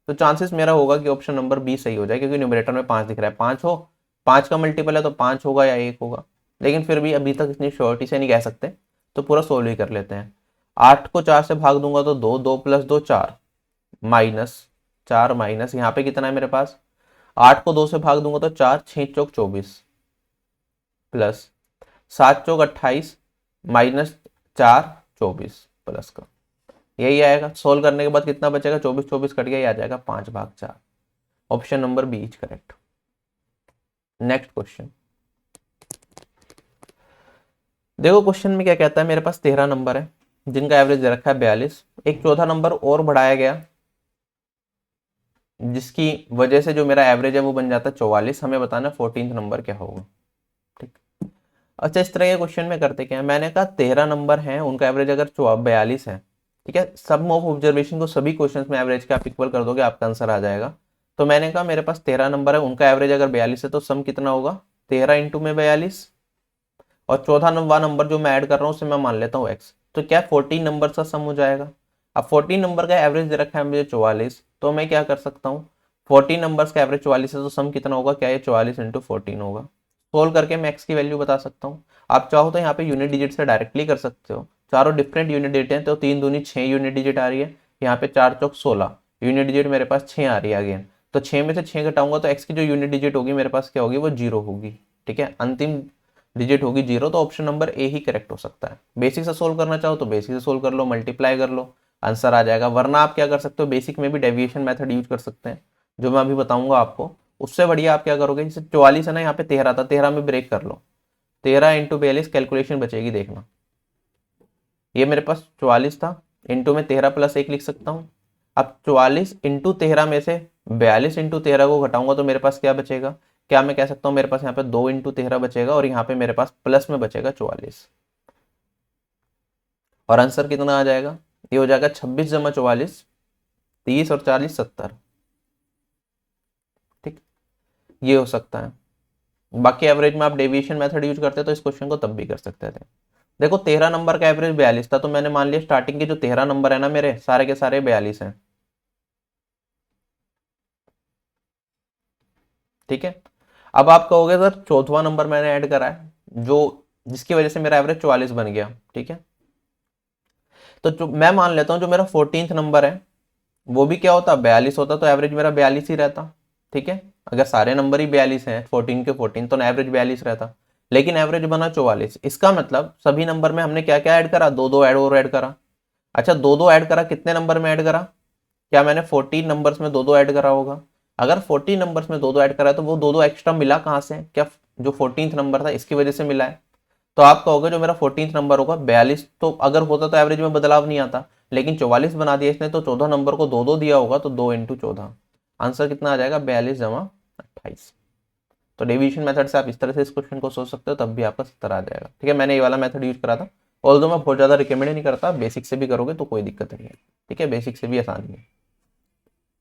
तो चांसेस मेरा होगा कि ऑप्शन नंबर बी सही हो जाए, क्योंकि न्यूमरेटर में 5 दिख रहा है, 5 हो, 5 का मल्टीपल है तो 5 होगा या 1 होगा। लेकिन फिर भी अभी तक इतनी श्योरिटी से नहीं कह सकते, तो पूरा सोल्व ही कर लेते हैं। 8 को 4 से भाग दूंगा तो 2, 2 + 2 4, -4 माइनस यहाँ पे कितना है मेरे पास, 8 को 2 से भाग दूंगा तो 4, 6 चौक 24, प्लस 7 चौक 28, -4 24 प्लस का, यही आएगा। सोल्व करने के बाद कितना बचेगा, 24 24 कट गया, ये आ जाएगा 5/4। Option number B is correct. Next question देखो, क्वेश्चन में क्या कहता है, मेरे पास 13 नंबर है जिनका एवरेज दे रखा है 42, एक चौथा नंबर और बढ़ाया गया जिसकी वजह से जो मेरा एवरेज है वो बन जाता है 44। हमें बताना 14th नंबर क्या होगा। ठीक, अच्छा, इस तरह के क्वेश्चन में करते क्या है, मैंने कहा 13 नंबर हैं, उनका एवरेज अगर 42 है, ठीक है, सब ऑफ ऑब्जर्वेशन को सभी क्वेश्चन में एवरेज के आप इक्वल कर दोगे, आपका आंसर आ जाएगा। तो मैंने कहा मेरे पास 13 नंबर है, उनका एवरेज अगर 42 है, तो सम कितना होगा, 13 इंटू में 42, और चौथा नंबर जो मैं ऐड कर रहा हूँ उसे मैं मान लेता हूँ एक्स, तो क्या 14 नंबर का सम हो जाएगा। अब 14 नंबर का एवरेज दे रखा है मुझे 44, तो मैं क्या कर सकता हूँ, 14 नंबर्स का एवरेज 44 है, तो सम कितना होगा, क्या ये 44 इंटू 14 होगा। सोल्व करके मैं एक्स की वैल्यू बता सकता हूँ। आप चाहो तो यहाँ पे यूनिट डिजिट से डायरेक्टली कर सकते हो, चारों डिफरेंट यूनिट डिजिट हैं, तो 3 दूनी 6 यूनिट डिजिट आ रही है, यहाँ पे 4 चौक 16 यूनिट डिजिट मेरे पास 6 आ रही है अगेन। तो 6 में से 6 घटाऊंगा तो एक्स की जो यूनिट डिजिट होगी मेरे पास क्या होगी, वो 0 होगी। ठीक है, अंतिम डिजिट होगी 0, तो option number A he correct हो सकता है। बेसिक से सोल्व करना चाहो तो बेसिक से सोल्व कर लो, मल्टीप्लाई कर लो, आंसर आ जाएगा। वरना आप क्या कर सकते हो, बेसिक में भी डेविएशन मेथड यूज कर सकते हैं, जो मैं अभी बताऊंगा आपको। उससे बढ़िया आप क्या करोगे, जैसे 44 है ना, यहाँ पे 13 था, 13 में ब्रेक कर लो, 13 इंटू 42 कैलकुलेशन बचेगी, देखना ये मेरे पास 44 था, इंटू में 13 प्लस 1 लिख सकता हूँ। अब 44 इंटू 13 में से 42 इंटू 13 को घटाऊंगा तो मेरे पास क्या बचेगा, क्या मैं कह सकता हूँ, मेरे पास यहाँ पे 2 इंटू 13 बचेगा, और यहाँ पे मेरे पास प्लस में बचेगा 44, और आंसर कितना आ जाएगा, ये हो जाएगा 26 जमा 44, 30 और 40 70। ठीक, ये हो सकता है। बाकी एवरेज में आप डेविएशन मेथड यूज करते तो इस क्वेश्चन को तब भी कर सकते थे। देखो 13 नंबर का एवरेज 42 था, तो मैंने मान लिया स्टार्टिंग के जो 13 नंबर है ना मेरे सारे के सारे 42 हैं। ठीक है, अब आप कहोगे सर चौथा नंबर मैंने ऐड करा है जो, जिसकी वजह से मेरा एवरेज 44 बन गया। ठीक है, तो जो मैं मान लेता हूँ जो मेरा 14th नंबर है वो भी क्या होता, 42 होता, तो एवरेज मेरा 42 ही रहता। ठीक है, अगर सारे नंबर ही 42 हैं 14 के 14, तो एवरेज 42 रहता, लेकिन एवरेज बना 44। इसका मतलब सभी नंबर में हमने क्या क्या ऐड करा, दो दो ऐड और ऐड करा। अच्छा, दो दो ऐड करा, कितने नंबर में ऐड करा, क्या मैंने 14 नंबर्स में दो दो ऐड करा होगा। अगर 14 नंबर्स में दो दो ऐड करा है तो वो दो दो एक्स्ट्रा मिला कहाँ से, क्या जो 14th नंबर था इसकी वजह से मिला है। तो आप कहोगे जो मेरा 14th नंबर होगा 42, तो अगर होता तो एवरेज में बदलाव नहीं आता, लेकिन 44 बना दिया इसने, तो 14 नंबर को दो दो दिया होगा, तो 2 इंटू 14, आंसर कितना आ जाएगा, 42 जमा 28। तो डेविएशन मेथड से आप इस तरह से इस क्वेश्चन को सोच सकते हो, तब भी आपका 70 आ जाएगा। ठीक है, मैंने ये वाला मेथड यूज करा था, ऑल्दो मैं बहुत ज़्यादा रिकमेंड नहीं करता, बेसिक से भी करोगे तो कोई दिक्कत नहीं है। ठीक है, बेसिक से भी आसानी है।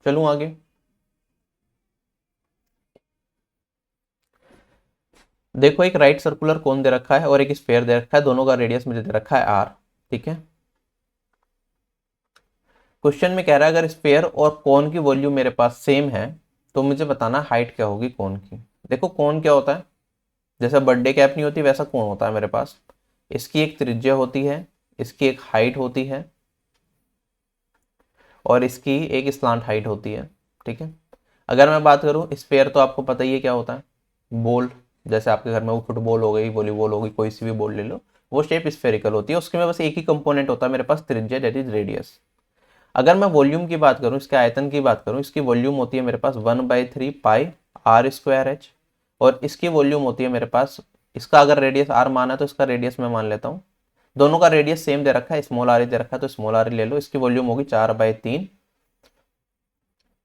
चलूँ आगे। देखो एक राइट सर्कुलर कोन दे रखा है और एक स्फेयर दे रखा है, दोनों का रेडियस मुझे दे रखा है आर। ठीक है, क्वेश्चन में कह रहा है अगर स्फेयर और कोन की वॉल्यूम मेरे पास सेम है तो मुझे बताना हाइट क्या होगी कोन की। देखो कोन क्या होता है, जैसा बर्थडे कैप नहीं होती वैसा कोन होता है मेरे पास। इसकी एक त्रिज्या होती है, इसकी एक हाइट होती है, और इसकी एक स्लांट हाइट होती है। ठीक है, अगर मैं बात करूं स्फेयर, तो आपको पता ही है क्या होता है, बॉल। जैसे आपके घर में वो फुटबॉल हो गई, वॉलीबॉल हो गई, कोई सी भी बॉल ले लो, वो शेप स्फेरिकल होती है, उसके में बस एक ही कंपोनेंट होता है मेरे पास, त्रिज्या, दैट इज रेडियस। अगर मैं वॉल्यूम की बात करूं, इसके आयतन की बात करूं, इसकी वॉल्यूम होती है मेरे पास 1/3 पाई आर स्क्वायर एच, और इसकी वॉल्यूम होती है मेरे पास, इसका अगर रेडियस आर माना है तो इसका रेडियस मैं मान लेता हूँ, दोनों का रेडियस सेम दे रखा है, स्मॉल आर दे रखा है तो स्मॉल आर ले लो। इसकी वॉल्यूम होगी 4/3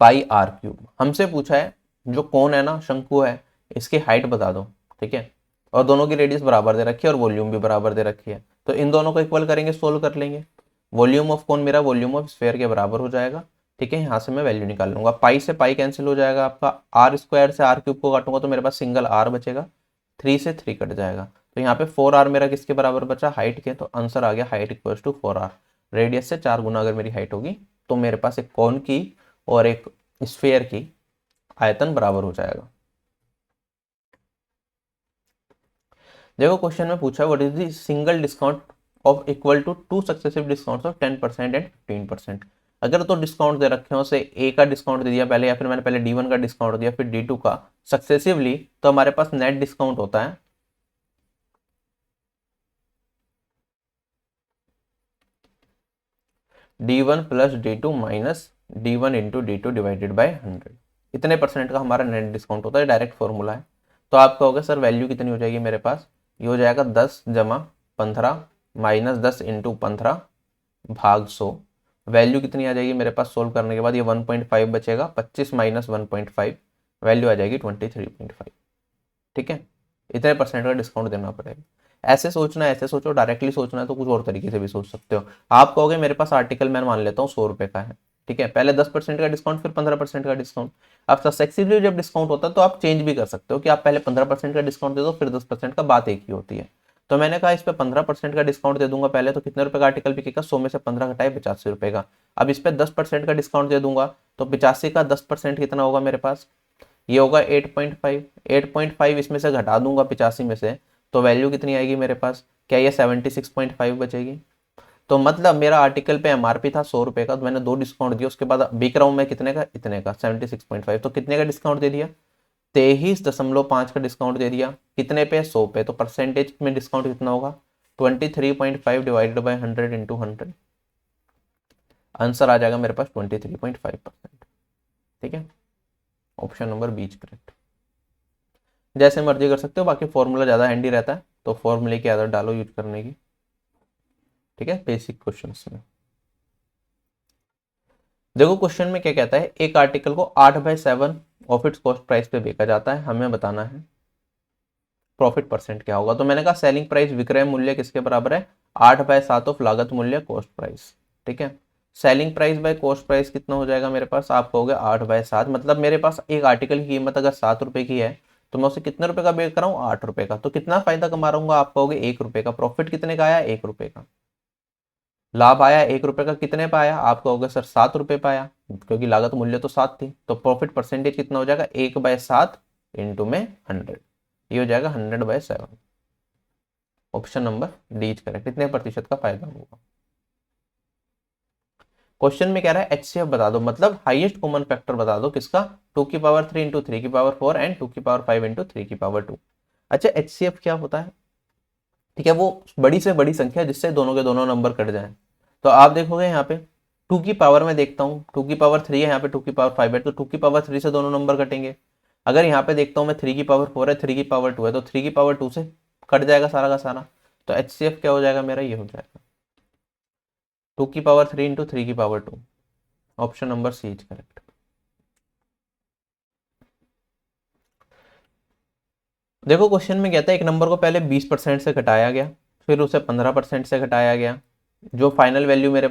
पाई आर क्यूब। हमसे पूछा है जो कोन है ना, शंकु है, इसकी हाइट बता दो। ठीक है, और दोनों की रेडियस बराबर दे रखी है और वॉल्यूम भी बराबर दे रखी है, तो इन दोनों को इक्वल करेंगे, सोल्व कर लेंगे। वॉल्यूम ऑफ कोन मेरा वॉल्यूम ऑफ स्फेयर के बराबर हो जाएगा। ठीक है, यहाँ से मैं वैल्यू निकाल लूंगा, पाई से पाई कैंसिल हो जाएगा आपका, आर स्क्वायर से आर क्यूब को काटूंगा तो मेरे पास सिंगल आर बचेगा, 3 से 3 कट जाएगा, तो यहाँ पे 4r मेरा किसके बराबर बचा, हाइट के, तो आंसर आ गया height equal to 4r। Radius से 4 गुना अगर मेरी हाइट होगी तो मेरे पास एक कोन की और एक स्फेयर की आयतन बराबर हो जाएगा। देखो क्वेश्चन में पूछा what is the single discount of equal to two successive discounts of 10% and 15%। अगर तो डिस्काउंट दे रखे हो, से ए का डिस्काउंट दे दिया पहले, या फिर मैंने पहले D1 का डिस्काउंट दिया फिर D2 का सक्सेसिवली, तो हमारे पास नेट डिस्काउंट होता है D1 plus D2 minus D1 into D2 divided by 100। इतने परसेंट का हमारा नेट डिस्काउंट होता है, डायरेक्ट फॉर्मूला है। तो आप कहोगे सर वैल्यू कितनी हो जाएगी मेरे पास, ये हो जाएगा 10 जमा 15 माइनस 10 इंटू 15 भाग 100। वैल्यू कितनी आ जाएगी मेरे पास, सोल्व करने के बाद ये 1.5 बचेगा, 25 माइनस 1.5, वैल्यू आ जाएगी 23.5। ठीक है, इतने परसेंट का डिस्काउंट देना पड़ेगा। ऐसे सोचना है, ऐसे सोचो, डायरेक्टली सोचना है तो कुछ और तरीके से भी सोच सकते हो। आप कहोगे मेरे पास आर्टिकल मैं मान लेता हूँ 100 रुपये का है, ठीक है, पहले 10% का डिस्काउंट फिर 15% का डिस्काउंट। अब सक्सेसिवली जब डिस्काउंट होता है तो आप चेंज भी कर सकते हो कि आप पहले 15% का डिस्काउंट दे दो फिर 10% का, बात एक ही होती है। तो मैंने कहा इस पे 15% का डिस्काउंट दे दूंगा पहले, तो कितने रुपए का आर्टिकल बिकेगा, 100 में से 15 घटाए 85 रुपए का। अब इस पे 10% का डिस्काउंट दे दूंगा तो 85 का 10% कितना होगा मेरे पास, ये होगा 8.5। 8.5 इसमें से घटा दूंगा 85 में से, तो वैल्यू कितनी आएगी मेरे पास, क्या ये 76.5 बचेगी। तो मतलब मेरा आर्टिकल पे एमआरपी था 100 रुपए का, तो मैंने 2 डिस्काउंट दिया, उसके बाद बिक रहा हूँ मैं कितने का, इतने का 76.5। तो कितने का डिस्काउंट दे दिया, 23.5 का डिस्काउंट दे दिया, कितने पे, 100 पे। तो परसेंटेज में डिस्काउंट कितना होगा, 23.5 डिवाइडेड बाई 100 इंटू 100, आंसर आ जाएगा मेरे पास 23.5%। ठीक है, option number B is correct. जैसे मर्जी कर सकते हो, बाकी फॉर्मूला ज़्यादा हैंडी रहता है तो फॉर्मूले की आदत डालो यूज करने की। ठीक है, बेसिक क्वेश्चंस में देखो क्वेश्चन में क्या कहता है, एक आर्टिकल को 8/7 ऑफ इट्स कॉस्ट प्राइस पे बेचा जाता है, हमें बताना है प्रॉफिट परसेंट क्या होगा। तो मैंने कहा सेलिंग प्राइस विक्रय मूल्य किसके बराबर है, 8/7 ऑफ लागत मूल्य कॉस्ट प्राइस। ठीक है, selling price by cost price कितना हो जाएगा मेरे पास, आप कहोगे 8/7, मतलब मेरे पास एक आर्टिकल की कीमत अगर 7 रुपए की है तो मैं उसे कितने रुपए का बेच रहा हूँ, 8 रुपए का। तो कितना फायदा कमा रहा हूँ, आप कहोगे 1 रुपए का। प्रॉफिट कितने का आया, 1 रुपए का। लाभ आया 1 रुपए का, कितने पे आया, आप कहोगे सर 7 रुपए पे आया, क्योंकि लागत मूल्य तो 7 थी। तो प्रॉफिट परसेंटेज कितना हो जाएगा, 1/7 इंटू में 100, ये हो जाएगा 100/7। Option number D is correct. इतने प्रतिशत का फायदा होगा। क्वेश्चन में कह रहा है एचसीएफ बता दो, मतलब हाईएस्ट कॉमन फैक्टर बता दो किसका, 2 की पावर 3 इंटू 3 की पावर 4 एंड 2 की पावर 5 इंटू 3 की पावर 2। अच्छा, एचसीएफ क्या होता है, ठीक है, वो बड़ी से बड़ी संख्या जिससे दोनों के दोनों नंबर कट जाए। तो आप देखोगे यहाँ पे 2 की पावर में देखता हूँ 2 की पावर 3 है, यहाँ पे 2 की पावर 5 है, तो 2 की पावर 3 से दोनों नंबर कटेंगे। अगर यहाँ पे देखता हूँ मैं 3 की पावर 4 है, 3 की पावर 2 है, तो 3 की पावर 2 से कट जाएगा सारा का सारा। तो एचसीएफ क्या हो जाएगा मेरा, ये हो जाएगा 2 की पावर 3 इंटू 3 की power 2। Option number C is correct. देखो क्वेश्चन में कहता है एक नंबर को पहले 20% से घटाया गया, फिर उसे 15% से घटाया गया, जो फाइनल वैल्यू मेरे,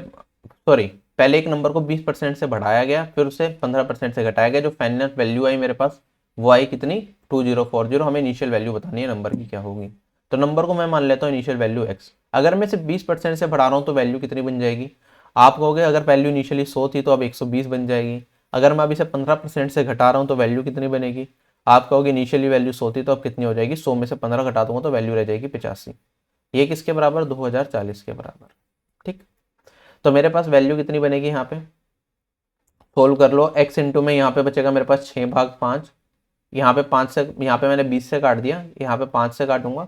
सॉरी, पहले एक नंबर को 20% से बढ़ाया गया फिर उसे 15% से घटाया गया, जो फाइनल वैल्यू आई मेरे पास वो आई कितनी, 2040। हमें इनिशियल वैल्यू बतानी है नंबर की क्या होगी। तो नंबर को मैं मान लेता हूँ इनिशियल वैल्यू एक्स। अगर मैं सिर्फ 20% से बढ़ा रहा हूँ तो वैल्यू कितनी बन जाएगी, आप कहोगे अगर वैल्यू इनिशियली 100 थी तो अब 120 बन जाएगी। अगर मैं अभी से 15% से घटा रहा हूँ तो वैल्यू कितनी बनेगी, आप कहोगे इनिशियली वैल्यू 100 थी तो अब कितनी हो जाएगी, 100 में से 15 घटा दूंगा तो वैल्यू रह जाएगी 85। ये किसके बराबर, 2040 के बराबर। ठीक, तो मेरे पास वैल्यू कितनी बनेगी यहाँ पे, सोल्व कर लो। x इंटू में यहाँ पे बचेगा मेरे पास 6/5, यहाँ पे 5 से, यहाँ पे मैंने 20 से काट दिया, यहाँ पे 5 से काटूंगा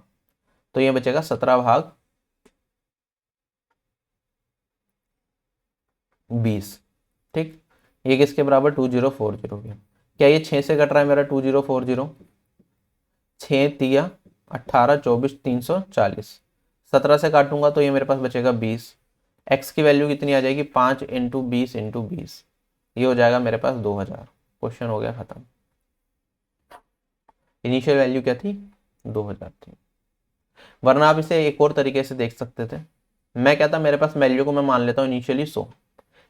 तो ये बचेगा 17/20। ठीक, ये किसके बराबर, 2040 के। क्या ये 6 से कट रहा है मेरा 2040, 6×3 = 18, 24, 340। 17 से काटूंगा तो ये मेरे पास बचेगा 20। एक्स की वैल्यू कितनी आ जाएगी, 5 × 20 × 20, ये हो जाएगा मेरे पास 2000। क्वेश्चन हो गया खत्म। इनिशियल वैल्यू क्या थी, 2000 थी। वरना आप इसे एक और तरीके से देख सकते थे, मैं कहता मेरे पास वैल्यू को मैं मान लेता हूँ इनिशियली 100,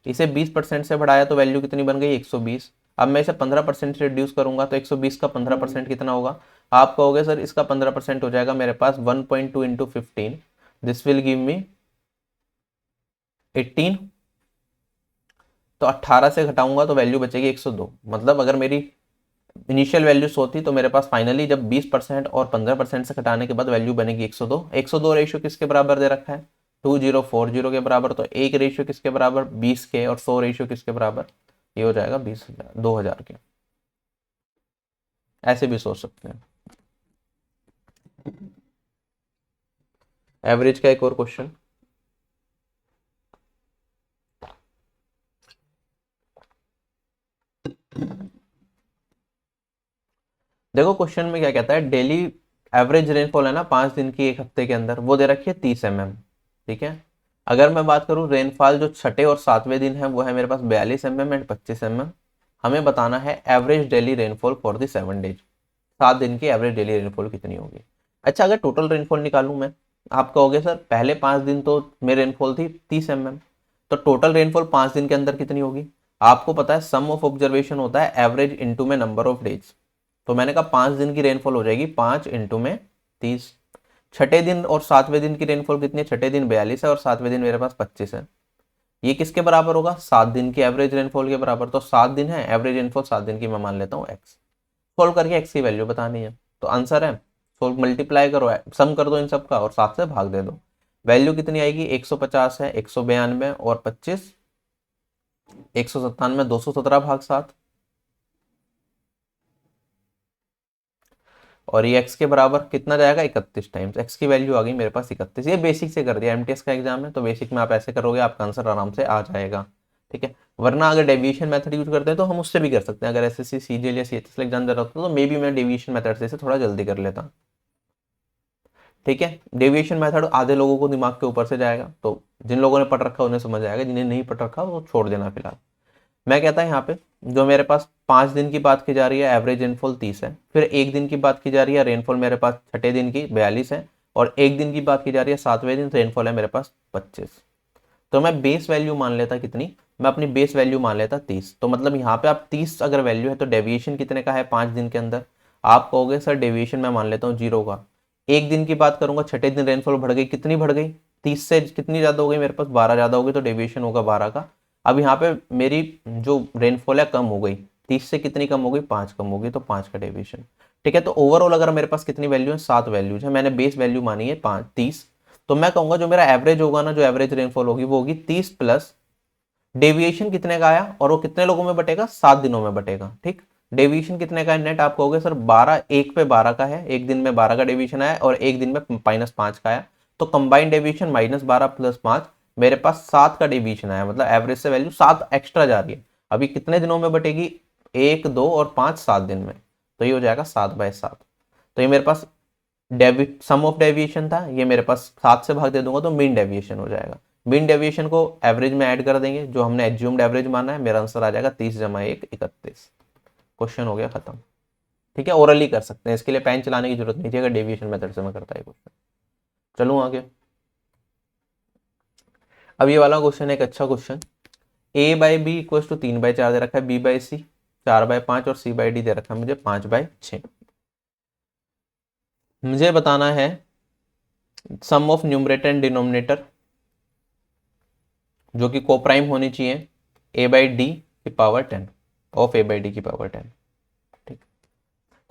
इसे 20% से बढ़ाया तो वैल्यू कितनी बन गई, 120। अब मैं इसे 15% से रिड्यूस करूंगा तो 120 का 15% कितना होगा, आप कहोगे सर इसका 15% हो जाएगा मेरे पास 1.2 into 15, this will give me 18। तो 18 से घटाऊंगा तो वैल्यू बचेगी 102। मतलब अगर मेरी इनिशियल वैल्यू 100 थी तो मेरे पास फाइनली जब 20% और 15% से घटाने के बाद वैल्यू बनेगी 102। 102 रेशियो किसके बराबर दे रखा है, 2040 के बराबर। तो एक रेशियो किसके बराबर, 20 के, और 100 रेशियो किसके बराबर, ये हो जाएगा 20,000, 2000 के। ऐसे भी सोच सकते हैं। एवरेज का एक और क्वेश्चन, देखो क्वेश्चन में क्या कहता है, डेली एवरेज रेनफॉल है ना 5 दिन की एक हफ्ते के अंदर, वो दे रखी है 30 mm। ठीक है, अगर मैं बात करूं रेनफॉल जो छठे और सातवें दिन है वो है मेरे पास 42 mm एंड 25 mm। हमें बताना है average daily rainfall for the 7 days, 7 दिन की एवरेज डेली रेनफॉल कितनी होगी। अच्छा, अगर टोटल रेनफॉल निकालूं मैं आप कहोगे सर पहले 5 दिन तो मेरी रेनफॉल थी 30 mm, तो टोटल रेनफॉल 5 दिन के अंदर कितनी होगी? आपको पता है सम ऑफ ऑब्जर्वेशन होता है एवरेज इंटू में नंबर ऑफ डेज। तो मैंने कहा 5 दिन की रेनफॉल हो जाएगी 5 इंटू में 30। छठे दिन और सातवें दिन की रेनफॉल कितनी है? छठे दिन 42 है और सातवें दिन मेरे पास 25 है। ये किसके बराबर होगा? 7 दिन की एवरेज रेनफॉल के बराबर। तो 7 दिन है, एवरेज रेनफॉल 7 दिन की मैं मान लेता हूँ एक्स। सोल्व करके एक्स की वैल्यू बतानी है, तो आंसर है सोल्व, मल्टीप्लाई करो, सम कर दो इन सब का और 7 से भाग दे दो। वैल्यू कितनी आएगी? 150 है, 192 और 25, 197, 217 भाग 7। और ये x के बराबर कितना जाएगा? 31 टाइम्स। x की वैल्यू आ गई मेरे पास 31। ये बेसिक से कर दिया, एमटीएस का एग्जाम है तो बेसिक में आप ऐसे करोगे आपका आंसर आराम से आ जाएगा। ठीक है, वरना अगर डेविएशन मेथड यूज करते हैं तो हम उससे भी कर सकते हैं। अगर एसएससी सीजीएल या सीएचएस एग्जाम दे रहा होता तो मे बी मैं डेविएशन मेथड से थोड़ा जल्दी कर लेता। ठीक है, डेविएशन मेथड आधे लोगों को दिमाग के ऊपर से जाएगा, तो जिन लोगों ने पढ़ रखा उन्हें समझ आएगा, जिन्हें नहीं पढ़ रखा वो छोड़ देना फिलहाल। मैं कहता है यहाँ पे जो मेरे पास 5 दिन की बात की जा रही है एवरेज रेनफॉल 30 है, फिर एक दिन की बात की जा रही है रेनफॉल मेरे पास छठे दिन की 42 है, और एक दिन की बात की जा रही है सातवें दिन, रेनफॉल है मेरे पास 25। तो मैं बेस वैल्यू मान लेता कितनी? मैं अपनी बेस वैल्यू मान लेता 30। तो मतलब यहाँ पे आप 30 अगर वैल्यू है तो डेविएशन कितने का है 5 दिन के अंदर? आप कहोगे सर डेविएशन मैं मान लेता हूँ 0 का। एक दिन की बात करूंगा, छठे दिन रेनफॉल बढ़ गई, कितनी बढ़ गई? 30 से कितनी ज्यादा हो गई मेरे पास? 12 ज्यादा हो गई, तो डेविएशन होगा 12 का। अब यहाँ पे मेरी जो रेनफॉल है कम हो गई, 30 से कितनी कम हो गई? 5 कम हो गई, तो 5 का डेविएशन। ठीक है, तो ओवरऑल अगर मेरे पास कितनी वैल्यू है? 7 वैल्यूज है। मैंने बेस वैल्यू मानी है 30। तो मैं कहूंगा जो मेरा एवरेज होगा ना, जो एवरेज रेनफॉल होगी वो होगी 30 प्लस डेविएशन कितने का आया, और वो कितने लोगों में बटेगा? 7 दिनों में बटेगा। ठीक, डेविएशन कितने का है नेट? आप कहोगे सर 12, एक पे 12 का है, एक दिन में 12 का डेविएशन आया और एक दिन में -5 का आया, तो कंबाइंड डेविएशन -12 प्लस 5, मेरे पास 7 का डेविएशन आया। मतलब एवरेज से वैल्यू 7 एक्स्ट्रा जा रही है। अभी कितने दिनों में बटेगी? 1, 2 और 5, 7 दिन में। तो ये हो जाएगा 7/7। तो ये मेरे पास सम ऑफ डेविएशन था, ये मेरे पास 7 से भाग दे दूंगा तो मीन डेविएशन हो जाएगा। मीन डेविएशन को एवरेज में ऐड कर देंगे, जो हमने एज्यूम्ड एवरेज माना है, मेरा आंसर आ जाएगा 30 × 1 31। क्वेश्चन हो गया खत्म। ठीक है, ओरली कर सकते हैं, इसके लिए पेन चलाने की जरूरत नहीं थी अगर डेविएशन मेथड से मैं करता है क्वेश्चन। चलूँ आगे। अब ये वाला क्वेश्चन एक अच्छा क्वेश्चन, a/b = 3/4 दे रखा है, b/c 4/5 और c/d दे रखा है मुझे 5/6। मुझे बताना है सम ऑफ न्यूमरेटर एंड डिनोमिनेटर जो कि कोप्राइम होनी चाहिए a/d की पावर 10 ऑफ a/d की पावर 10। ठीक,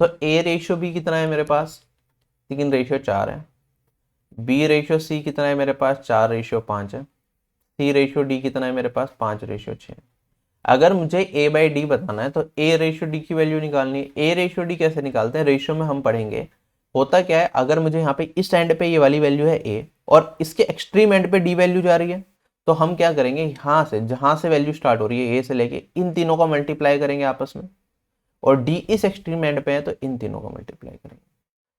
तो a/b कितना है मेरे पास? 3/4 है। b/c कितना है मेरे पास? 4/5 है। c/d कितना है मेरे पास? 5/6। अगर मुझे a/d बताना है तो a/d की वैल्यू निकालनी है। a/d कैसे निकालते हैं? रेशियो में हम पढ़ेंगे। होता क्या है, अगर मुझे यहाँ पे इस एंड पे ये वाली वैल्यू है a और इसके एक्सट्रीम एंड पे d वैल्यू जा रही है, तो हम क्या करेंगे, यहाँ से जहां से वैल्यू स्टार्ट हो रही है a से लेके, इन तीनों का मल्टीप्लाई करेंगे आपस में, और d इस एक्सट्रीम एंड पे है तो इन तीनों का मल्टीप्लाई करेंगे,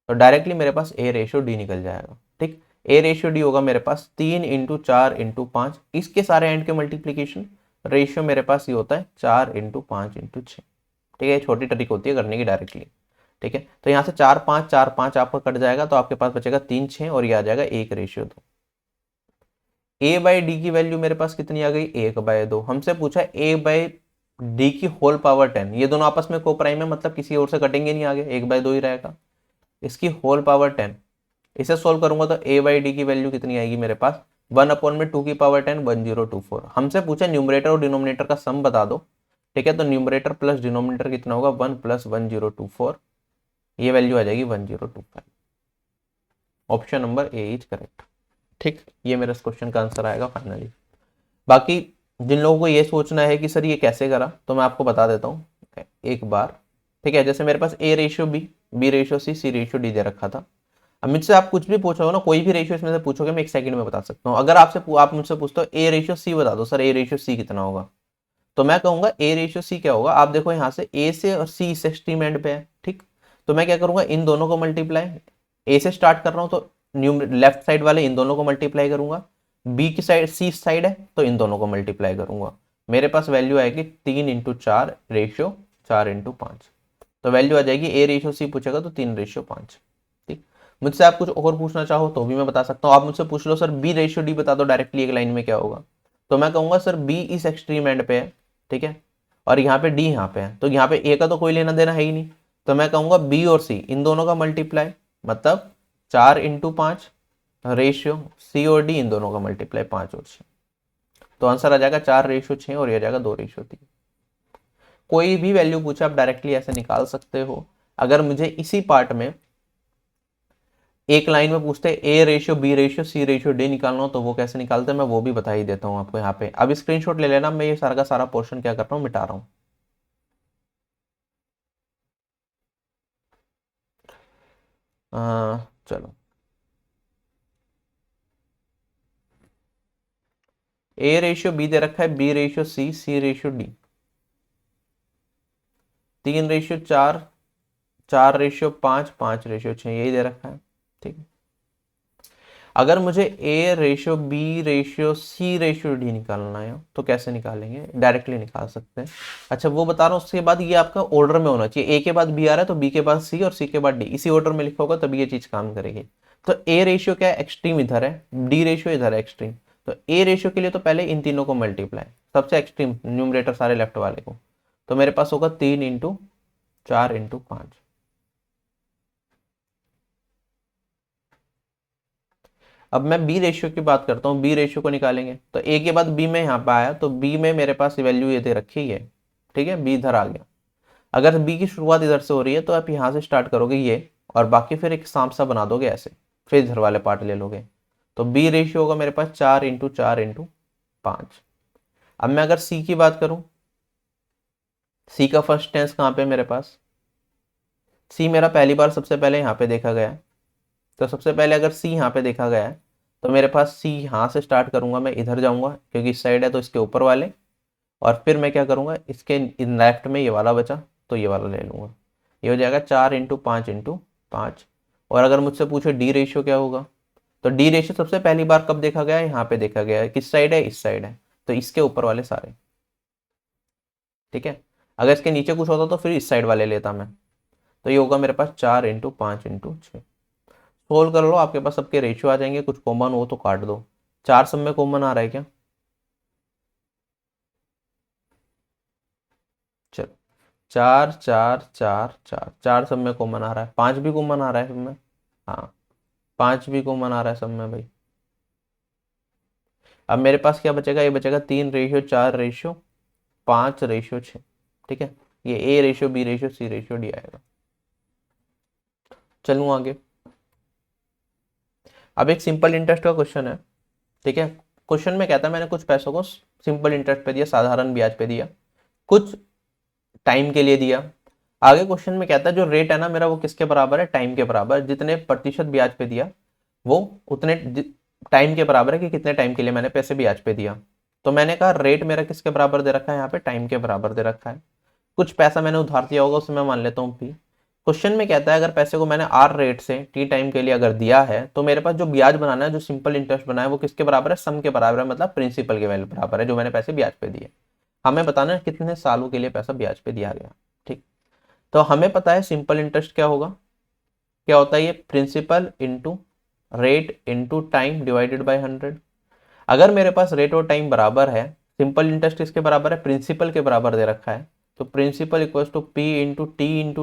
तो डायरेक्टली मेरे पास a/d निकल जाएगा। ठीक, a/d होगा मेरे पास 3 × 4 × 5, इसके सारे एंड के मल्टीप्लीकेशन। रेशियो मेरे पास ये होता है 4 × 5 × 6। ठीक है, छोटी ट्रिक होती है करने की डायरेक्टली। ठीक है, तो यहाँ से 4 5 4 5 आपका कट जाएगा, तो आपके पास बचेगा 3 6 और ये आ जाएगा 1/2। a/d की वैल्यू मेरे पास कितनी आ गई? 1/2। हमसे पूछा a/d की होल पावर 10, ये दोनों आपस में कोप्राइम है, मतलब किसी और से कटेंगे नहीं, आगे 1/2 ही रहेगा। इसकी होल पावर 10, इसे सोल्व करूंगा तो a/d की वैल्यू कितनी आएगी मेरे पास? 1/2 की पावर 10 1024। हमसे पूछा न्यूमरेटर और डिनोमिनेटर का सम बता दो। ठीक है, तो न्यूमरेटर प्लस डिनोमिनेटर कितना होगा? 1 + 1024, ये वैल्यू आ जाएगी 1025। Option number A is correct. ठीक, ये मेरे इस क्वेश्चन का आंसर आएगा फाइनली। बाकी जिन लोगों को ये सोचना है कि सर ये कैसे करा, तो मैं आपको बता देता हूँ एक बार। ठीक है, जैसे मेरे पास a/b, b/c, c/d दे रखा था। अब मुझसे आप कुछ भी पूछोगे ना, कोई भी रेशियो इसमें से पूछोगे, मैं 1 सेकंड में बता सकता हूँ। अगर आप मुझसे पूछते हो a/c बता दो, सर a/c कितना होगा, तो मैं कहूंगा a/c क्या होगा? आप देखो यहाँ से a से और c से एक्सट्रीम एंड पे है। ठीक, तो मैं क्या करूंगा, इन दोनों को मल्टीप्लाई, a से स्टार्ट कर रहा हूँ तो लेफ्ट साइड वाले इन दोनों को मल्टीप्लाई करूंगा, b की साइड c साइड है तो इन दोनों को मल्टीप्लाई करूंगा। मेरे पास वैल्यू आएगी 3 × 4 रेशियो 4 × 5, तो वैल्यू आ जाएगी a/c पूछेगा तो 3/5। ठीक, मुझसे आप कुछ और पूछना चाहो तो भी मैं बता सकता हूँ। आप मुझसे पूछ लो सर बी रेशियो डी बता दो डायरेक्टली एक लाइन में क्या होगा, तो मैं कहूँगा सर बी इस एक्सट्रीम एंड पे है, ठीक है, और यहाँ पे डी यहाँ पे है, तो यहाँ पे ए का तो कोई लेना देना है ही नहीं, तो मैं कहूँगा बी और सी इन दोनों का मल्टीप्लाई, मतलब 4 × 5 रेशियो सी और डी इन दोनों का मल्टीप्लाई 5 और 6, तो आंसर आ जाएगा 4/6 और ये आ जाएगा 2/3। कोई भी वैल्यू पूछे आप डायरेक्टली ऐसे निकाल सकते हो। अगर मुझे इसी पार्ट में एक लाइन में पूछते A ratio B ratio C ratio D निकालना हो तो वो कैसे निकालते हैं मैं वो भी बता ही देता हूँ आपको यहाँ पे। अब स्क्रीनशॉट ले लेना, मैं ये सारा का सारा पोर्शन क्या कर रहा हूँ, मिटा रहा हूँ। चलो, ए रेशियो बी दे रखा है, बी रेशियो सी, सी रेशियो डी, 3/4, 4/5, 5/6 यही दे रखा है, ठीक है। अगर मुझे A ratio B ratio C ratio D निकालना है तो कैसे निकालेंगे, डायरेक्टली निकाल सकते हैं। अच्छा वो बता रहा हूँ, उसके बाद ये आपका ऑर्डर में होना चाहिए, ए के बाद बी आ रहा है तो बी के बाद सी और सी के बाद डी, इसी ऑर्डर में लिखा होगा तभी ये चीज काम करेगी। तो ए रेशियो क्या है, एक्सट्रीम इधर है, डी रेशियो इधर है एक्सट्रीम, तो ए रेशियो के लिए तो पहले इन तीनों को मल्टीप्लाई, सबसे एक्सट्रीम न्यूमरेटर सारे लेफ्ट वाले को, तो मेरे पास होगा 3 × 4 × 5। अब मैं बी रेशियो की बात करता हूँ, बी रेशियो को निकालेंगे तो ए के बाद बी में यहाँ पे आया तो बी में मेरे पास वैल्यू ये दे रखी है, ठीक है, बी इधर आ गया। अगर बी की शुरुआत इधर से हो रही है तो आप यहाँ से स्टार्ट करोगे ये, और बाकी फिर एक सांप सा बना दोगे ऐसे, फिर इधर वाले पार्ट ले लोगे, तो बी रेशियो होगा मेरे पास 4 × 4 × 5। अब मैं अगर सी की बात करूँ, सी का फर्स्ट टेंस कहाँ पे मेरे पास, सी मेरा पहली बार सबसे पहले यहाँ पे देखा गया है, तो सबसे पहले अगर सी यहाँ पे देखा गया है तो मेरे पास सी यहाँ से स्टार्ट करूंगा, मैं इधर जाऊंगा क्योंकि इस साइड है तो इसके ऊपर वाले, और फिर मैं क्या करूंगा इसके लेफ्ट में ये वाला बचा तो ये वाला ले लूंगा, ये हो जाएगा 4 × 5 × 5। और अगर मुझसे पूछे डी रेशियो क्या होगा, तो डी रेशियो सबसे पहली बार कब देखा गया है, यहाँ पे देखा गया है, किस साइड है, इस साइड है, तो इसके ऊपर वाले सारे, ठीक है। अगर इसके नीचे कुछ होता तो फिर इस साइड वाले लेता मैं, तो ये होगा मेरे पास 4 × 5 × 6। सोल्व कर लो, आपके पास सबके रेशियो आ जाएंगे, कुछ कॉमन हो तो काट दो। 4 सब में कॉमन आ रहा है क्या, चलो 4 4 4 4 4 सब में कॉमन आ रहा है, 5 भी कॉमन आ रहा है सब में, हाँ 5 भी कॉमन आ रहा है सब में भाई। अब मेरे पास क्या बचेगा, ये बचेगा 3/4/5/6, ठीक है। ये A ratio B ratio C ratio D आएगा। चलूँ आगे। अब एक सिंपल इंटरेस्ट का क्वेश्चन है, ठीक है। क्वेश्चन में कहता है मैंने कुछ पैसों को सिंपल इंटरेस्ट पे दिया, साधारण ब्याज पे दिया, कुछ टाइम के लिए दिया। आगे क्वेश्चन में कहता है जो रेट है ना मेरा वो किसके बराबर है, टाइम के बराबर, जितने प्रतिशत ब्याज पे दिया वो उतने टाइम के बराबर है कि कितने टाइम के लिए मैंने पैसे ब्याज पे दिया। तो मैंने कहा रेट मेरा किसके बराबर दे रखा है, यहाँ पे टाइम के बराबर दे रखा है। कुछ पैसा मैंने उधार दिया होगा उसे मैं मान लेता हूँ पी। क्वेश्चन में कहता है अगर पैसे को मैंने आर रेट से टी टाइम के लिए अगर दिया है तो मेरे पास जो ब्याज बनाना है, जो सिंपल इंटरेस्ट बना है वो किसके बराबर है, सम के बराबर है, मतलब प्रिंसिपल के वैल्यू बराबर है जो मैंने पैसे ब्याज पे दिए। हमें बताना है कितने सालों के लिए पैसा ब्याज पे दिया गया, ठीक। तो हमें पता है सिंपल इंटरेस्ट क्या होगा, क्या होता है ये, principal into rate into time divided by 100। अगर मेरे पास रेट और टाइम बराबर है, सिंपल इंटरेस्ट किसके बराबर है, प्रिंसिपल के बराबर दे रखा है, तो principal equals to P into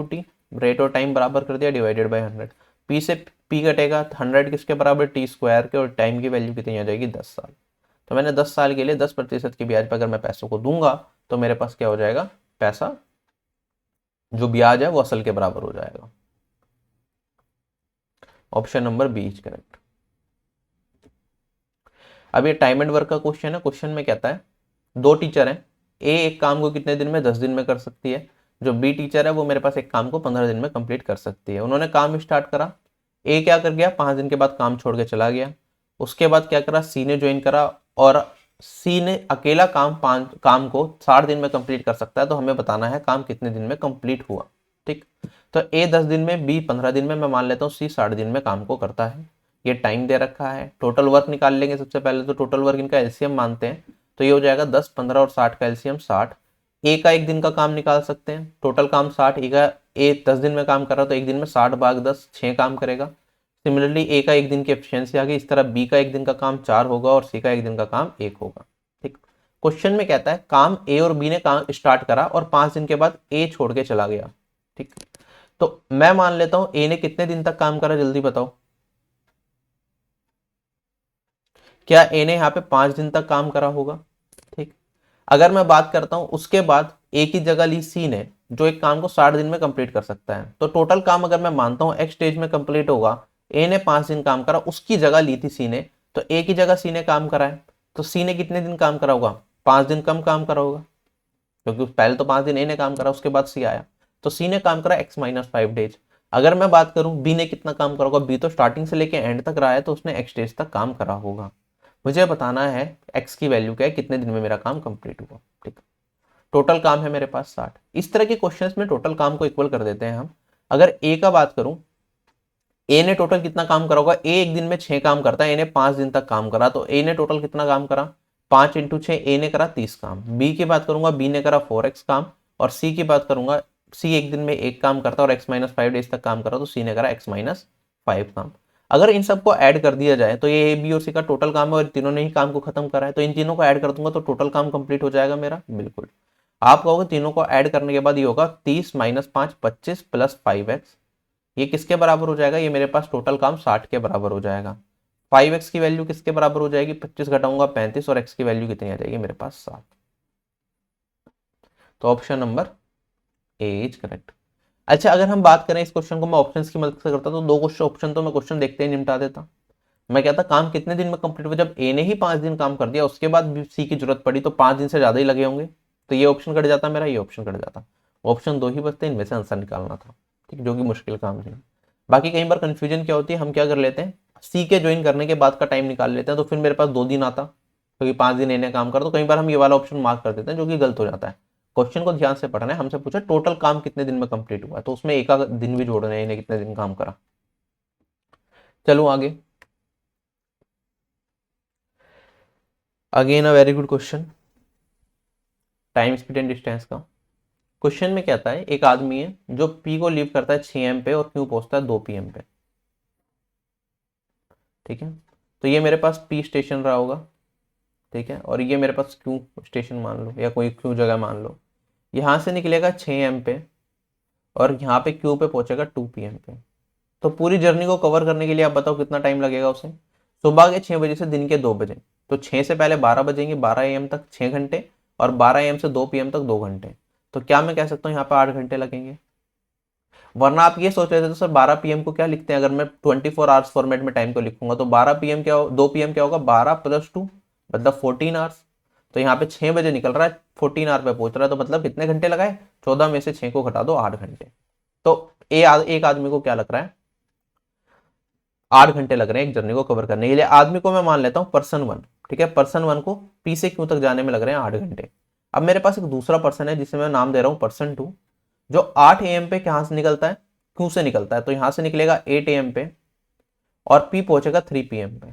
T, rate और टाइम बराबर कर दिया डिवाइडेड बाई 100। पी से पी कटेगा, 100 किसके बराबर, टी स्क्वायर के, और टाइम की वैल्यू कितनी आ जाएगी, 10 साल। तो मैंने 10 साल के लिए 10% की ब्याज पर अगर मैं पैसों को दूंगा तो मेरे पास क्या हो जाएगा, पैसा जो ब्याज है वो असल के बराबर हो जाएगा। Option number B is correct. अब ये टाइम एंड वर्क का क्वेश्चन है। क्वेश्चन में कहता है दो टीचर हैं, ए एक काम को कितने दिन में, 10 दिन में कर सकती है, जो बी टीचर है वो मेरे पास एक काम को 15 दिन में कंप्लीट कर सकती है। उन्होंने काम स्टार्ट करा, ए क्या कर गया, 5 दिन के बाद काम छोड़ के चला गया। उसके बाद क्या करा, सी ने ज्वाइन करा, और सी ने अकेला काम को 60 दिन में कंप्लीट कर सकता है। तो हमें बताना है काम कितने दिन में कंप्लीट हुआ, ठीक। तो ए 10 दिन में, बी 15 दिन में, मैं मान लेता हूँ सी 60 दिन में काम को करता है। ये टाइम दे रखा है, टोटल वर्क निकाल लेंगे सबसे पहले, तो टोटल वर्क इनका एलसीएम मानते हैं, तो ये हो जाएगा 10, 15 और 60 का एलसीएम 60। ए का एक दिन का काम निकाल सकते हैं, टोटल काम 60, ए 10 दिन में काम कर रहा है तो एक दिन में 60 भाग 10 6 काम करेगा। सिमिलरली ए का एक दिन की एफिशिएंसी आ गई, इस तरह बी का एक दिन का काम 4 होगा और सी का एक दिन का काम 1 होगा। ठीक, क्वेश्चन में कहता है काम ए और बी ने काम स्टार्ट करा और 5 दिन के बाद ए छोड़ के चला गया। ठीक, तो मैं मान लेता हूं ए ने कितने दिन तक काम करा, जल्दी बताओ। क्या ए ने यहाँ पे 5 दिन तक काम करा होगा। ठीक, अगर मैं बात करता हूं उसके बाद ए की जगह ली सी ने, जो एक काम को 60 दिन में कंप्लीट कर सकता है, तो टोटल काम अगर मैं मानता हूं एक्स स्टेज में कंप्लीट होगा, ए ने 5 दिन काम करा, उसकी जगह ली थी सी ने, तो ए की जगह सी ने काम करा है, तो सी ने कितने दिन काम करा होगा, 5 दिन कम काम करा होगा, क्योंकि पहले तो 5 दिन ए ने काम करा, उसके बाद सी आया, तो सी ने काम करा x-5 डेज। अगर मैं बात करूं बी ने कितना काम करा होगा, बी तो स्टार्टिंग से लेके एंड तक रहा है, तो उसने एक्स डेज तक काम करा होगा। मुझे बताना है एक्स की वैल्यू क्या है, कितने दिन में मेरा काम कंप्लीट हुआ। ठीक, टोटल काम है मेरे पास 60। इस तरह के क्वेश्चंस में टोटल काम को इक्वल कर देते हैं हम। अगर ए का बात करूं, ए ने टोटल कितना काम करा होगा, ए एक दिन में 6 काम करता है, ए ने 5 दिन तक काम करा, तो ए ने टोटल कितना काम करा, 5 इंटू 6, ए ने करा 30 काम। बी की बात करूंगा, बी ने करा 4x काम, और सी की बात करूंगा, सी एक दिन में एक काम करता है और x-5 डेज तक काम करा, तो सी ने करा x-5 काम। अगर इन सबको ऐड कर दिया जाए तो ये ए बी और सी का टोटल काम है और तीनों ने ही काम को खत्म करा है, तो इन तीनों को ऐड कर दूंगा तो टोटल काम कंप्लीट हो जाएगा मेरा। बिल्कुल, आप कहोगे तीनों को ऐड करने के बाद ये होगा 30 - 5 25 प्लस 5x, ये किसके बराबर हो जाएगा, ये मेरे पास टोटल काम 60 के बराबर हो जाएगा। 5x की वैल्यू किसके बराबर हो जाएगी, 25 घटाऊंगा 35, और x की वैल्यू कितनी आ जाएगी मेरे पास 7। तो option number A is correct. अच्छा, अगर हम बात करें इस क्वेश्चन को मैं ऑप्शंस की मदद से करता तो 2 क्वेश्चन ऑप्शन तो मैं क्वेश्चन देखते ही निपटा देता। मैं कहता काम कितने दिन में कंप्लीट हुआ, जब ए ने ही 5 दिन काम कर दिया, उसके बाद सी की जरूरत पड़ी तो 5 दिन से ज्यादा ही लगे होंगे, तो ये ऑप्शन कट जाता मेरा, ये ऑप्शन कट जाता, ऑप्शन 2 ही बचते, इनमें से आंसर निकालना था। ठीक, जो कि मुश्किल काम नहीं। बाकी कई बार कंफ्यूजन क्या होती है, हम क्या कर लेते हैं, सी के ज्वाइन करने के बाद का टाइम निकाल लेते हैं, तो फिर मेरे पास 2 दिन आता, क्योंकि 5 दिन इन्हें काम कर, तो कई बार हम ये वाला ऑप्शन मार्क कर देते हैं, जो कि गलत हो जाता है। क्वेश्चन को ध्यान से पढ़ना है, हमसे पूछा टोटल काम कितने दिन में कंप्लीट हुआ है, तो उसमें एक दिन भी जोड़ना है, इन्हें कितने दिन काम करा। चलो आगे, again a very good question, time speed and distance का। क्वेश्चन में कहता है एक आदमी है जो पी को लीव करता है 6 AM पे और क्यू पहुंचता है 2 PM पे। ठीक है, तो ये मेरे पास पी स्टेशन रहा होगा। ठीक है, और ये मेरे पास क्यू स्टेशन मान लो, या कोई क्यू जगह मान लो। यहाँ से निकलेगा 6 AM पे और यहाँ पे क्यू पे पहुंचेगा 2 PM पे। तो पूरी जर्नी को कवर करने के लिए आप बताओ कितना टाइम लगेगा उसे। सुबह के 6 बजे से दिन के 2 बजे, तो 6 से पहले 12 बजेंगे, 12 AM तक 6 घंटे, और 12 AM से 2 PM तक 2 घंटे। तो क्या मैं कह सकता हूँ यहाँ पे 8 घंटे लगेंगे। वरना आप ये सोच रहे थे तो सर 12 PM को क्या लिखते हैं, अगर मैं 24 आवर्स फॉर्मेट में टाइम को लिखूंगा तो 12 PM क्या 2 PM क्या होगा, 12 + 2 मतलब 14 आवर्स। तो यहाँ पे 6 बजे निकल रहा है, 14 आवर पे पहुंच रहा है, तो मतलब कितने घंटे लगाए, 14 में से 6 को घटा दो, 8 घंटे। तो एक आदमी को क्या लग रहा है, 8 घंटे लग रहे हैं एक जर्नी को कवर करने के लिए। आदमी को मैं मान लेता हूँ पर्सन 1। ठीक है, पर्सन 1 को पी से क्यू तक जाने में लग रहे हैं 8 घंटे। अब मेरे पास एक दूसरा पर्सन है जिसे मैं नाम दे रहा हूँ पर्सन 2, जो 8 AM पे कहां से निकलता है, क्यू से निकलता है, तो यहां से निकलेगा 8 AM पे और पी पहुंचेगा 3 PM पे।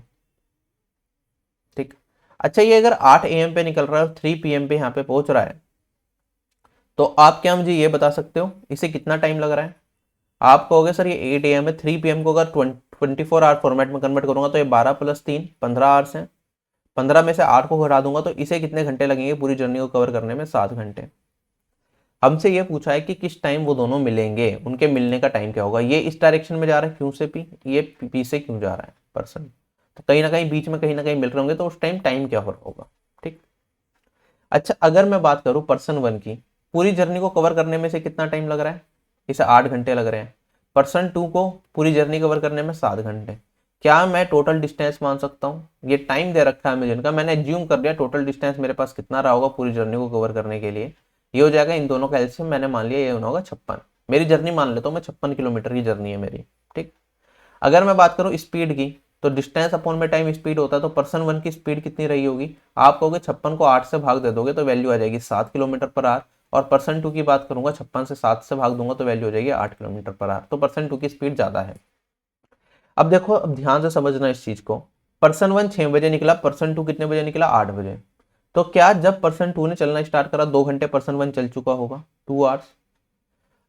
ठीक, अच्छा ये अगर 8 AM पे निकल रहा है और 3 PM पे यहाँ पे पहुंच रहा है, तो आप क्या मुझे ये बता सकते हो इसे कितना टाइम लग रहा है। आप कहोगे सर ये 8 AM है, 3 PM को अगर 24 आवर फॉर्मेट में कन्वर्ट करूंगा तो ये 12 + 3 15 आवर्स हैं, 15 में से 8 को घटा दूंगा तो इसे कितने घंटे लगेंगे पूरी जर्नी को कवर करने में, 7 घंटे। हमसे ये पूछा है कि किस टाइम वो दोनों मिलेंगे, उनके मिलने का टाइम क्या होगा। ये इस डायरेक्शन में जा रहा है क्यू से पी, ये पी से क्यू जा रहा है पर्सन, तो कहीं ना कहीं बीच में कहीं ना कहीं मिल रहे होंगे, तो उस टाइम क्या हो रहा होगा। ठीक, अच्छा अगर मैं बात करूं पर्सन 1 की, पूरी जर्नी को कवर करने में से कितना टाइम लग रहा है, इसे 8 घंटे लग रहे हैं। पर्सन 2 को पूरी जर्नी कवर करने में 7 घंटे। क्या मैं टोटल डिस्टेंस मान सकता हूँ, ये टाइम दे रखा है मुझे इनका, मैंने एज्यूम कर लिया टोटल डिस्टेंस मेरे पास कितना रहा होगा पूरी जर्नी को कवर करने के लिए, ये हो जाएगा इन दोनों का एलसीएम, मैंने मान लिया ये होगा 56। मेरी जर्नी मान लेता हूँ मैं, 56 किलोमीटर की जर्नी है मेरी। ठीक, अगर मैं बात करूँ स्पीड की, तो डिस्टेंस अपॉन में टाइम स्पीड होता है, तो पर्सन 1 की स्पीड कितनी रही होगी, आप कहोगे 56 को 8 से भाग दे दोगे तो वैल्यू आ जाएगी 7 किलोमीटर पर आवर, और पर्सन 2 की बात करूंगा 56 से 7 से भाग दूंगा तो वैल्यू हो जाएगी 8 किलोमीटर पर आवर, तो पर्सन 2 की स्पीड ज्यादा है। अब देखो, अब ध्यान से समझना इस चीज को, पर्सन 1 6 बजे निकला, पर्सन 2 कितने बजे निकला, 8 बजे। तो क्या जब पर्सन 2 ने चलना स्टार्ट करा 2 घंटे पर्सन 1 चल चुका होगा, 2 आवर्स।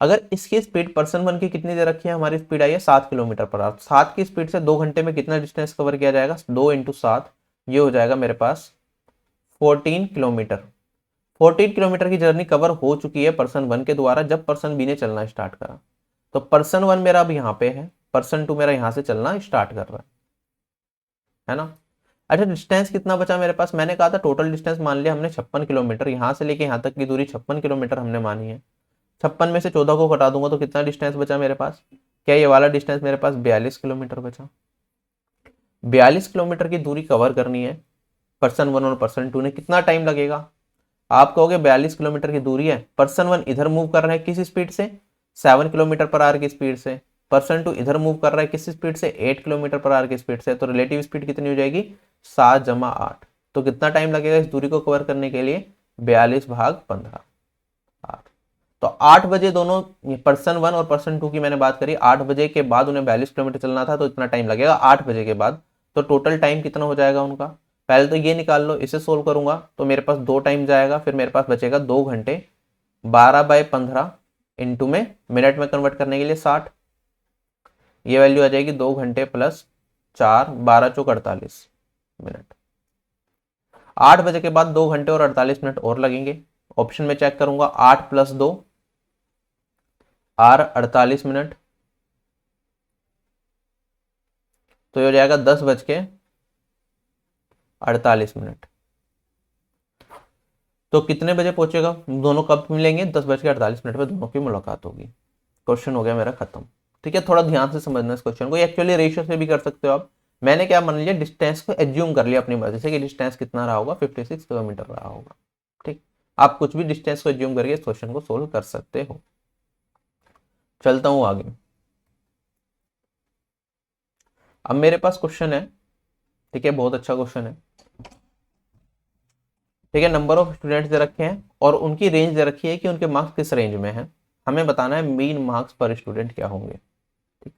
अगर इसकी स्पीड पर्सन 1 की कितनी दे रखी है, हमारी स्पीड आई है 7 किलोमीटर पर आवर। 7 की स्पीड से 2 घंटे में कितना डिस्टेंस कवर किया जाएगा, 2 इंटू 7, ये हो जाएगा मेरे पास 14 किलोमीटर। 14 किलोमीटर की जर्नी कवर हो चुकी है पर्सन 1 के द्वारा जब पर्सन बी ने चलना स्टार्ट करा। तो पर्सन 1 मेरा अब यहाँ पे है, पर्सन 2 मेरा यहाँ से चलना स्टार्ट कर रहा है ना। अच्छा, डिस्टेंस कितना बचा मेरे पास, मैंने कहा था टोटल डिस्टेंस मान लिया हमने 56 किलोमीटर, यहाँ से लेके यहाँ तक की दूरी 56 किलोमीटर हमने मानी है। 56 में से 14 को घटा दूंगा तो कितना डिस्टेंस बचा मेरे पास, क्या ये वाला डिस्टेंस मेरे पास 42 किलोमीटर बचा। 42 किलोमीटर की दूरी कवर करनी है पर्सन 1 और पर्सन 2 ने, कितना टाइम लगेगा। आप कहोगे 42 किलोमीटर की दूरी है, पर्सन 1 इधर मूव कर रहा है किस स्पीड से, 7 किलोमीटर पर आवर की स्पीड से, पर्सन 2 इधर मूव कर रहा है किस स्पीड से, 8 किलोमीटर पर आवर की स्पीड से। तो रिलेटिव स्पीड कितनी हो जाएगी, 7 जमा 8। तो कितना टाइम लगेगा इस दूरी को कवर करने के लिए, 42 भाग 15, 8। तो 8 बजे दोनों पर्सन 1 और पर्सन 2 की मैंने बात करी, 8 बजे के बाद उन्हें 42 किलोमीटर चलना था, तो इतना टाइम लगेगा 8 बजे के बाद। तो टोटल टाइम कितना हो जाएगा उनका, पहले तो ये निकाल लो, इसे सोल्व करूंगा तो मेरे पास 2 टाइम जाएगा, फिर मेरे पास बचेगा 2 घंटे। 12/15 इंटू में मिनट में कन्वर्ट करने के लिए 60, ये वैल्यू आ जाएगी 2 घंटे प्लस 4, 12 चौक 48 मिनट। 8 बजे के बाद 2 घंटे और 48 मिनट और लगेंगे। ऑप्शन में चेक करूंगा, 8 + 2 आर 48 मिनट, तो ये हो जाएगा 10:48। तो कितने बजे पहुंचेगा, दोनों कब मिलेंगे, 10:48 पे दोनों की मुलाकात होगी। क्वेश्चन हो गया मेरा खत्म। ठीक है, थोड़ा ध्यान से समझना इस क्वेश्चन को, एक्चुअली रेशियो से भी कर सकते हो आप। मैंने क्या मान लिया, डिस्टेंस को एज्यूम कर लिया अपनी मर्जी से कि डिस्टेंस कितना रहा होगा, 56 किलोमीटर रहा होगा। ठीक, आप कुछ भी डिस्टेंस को एज्यूम करके इस क्वेश्चन को सोल्व कर सकते हो। चलता हूं आगे। अब मेरे पास क्वेश्चन है, ठीक है, बहुत अच्छा क्वेश्चन है। ठीक है, नंबर ऑफ स्टूडेंट्स दे रखे हैं और उनकी रेंज दे रखी है कि उनके मार्क्स किस रेंज में है। हमें बताना है मीन मार्क्स पर स्टूडेंट क्या होंगे। ठीक,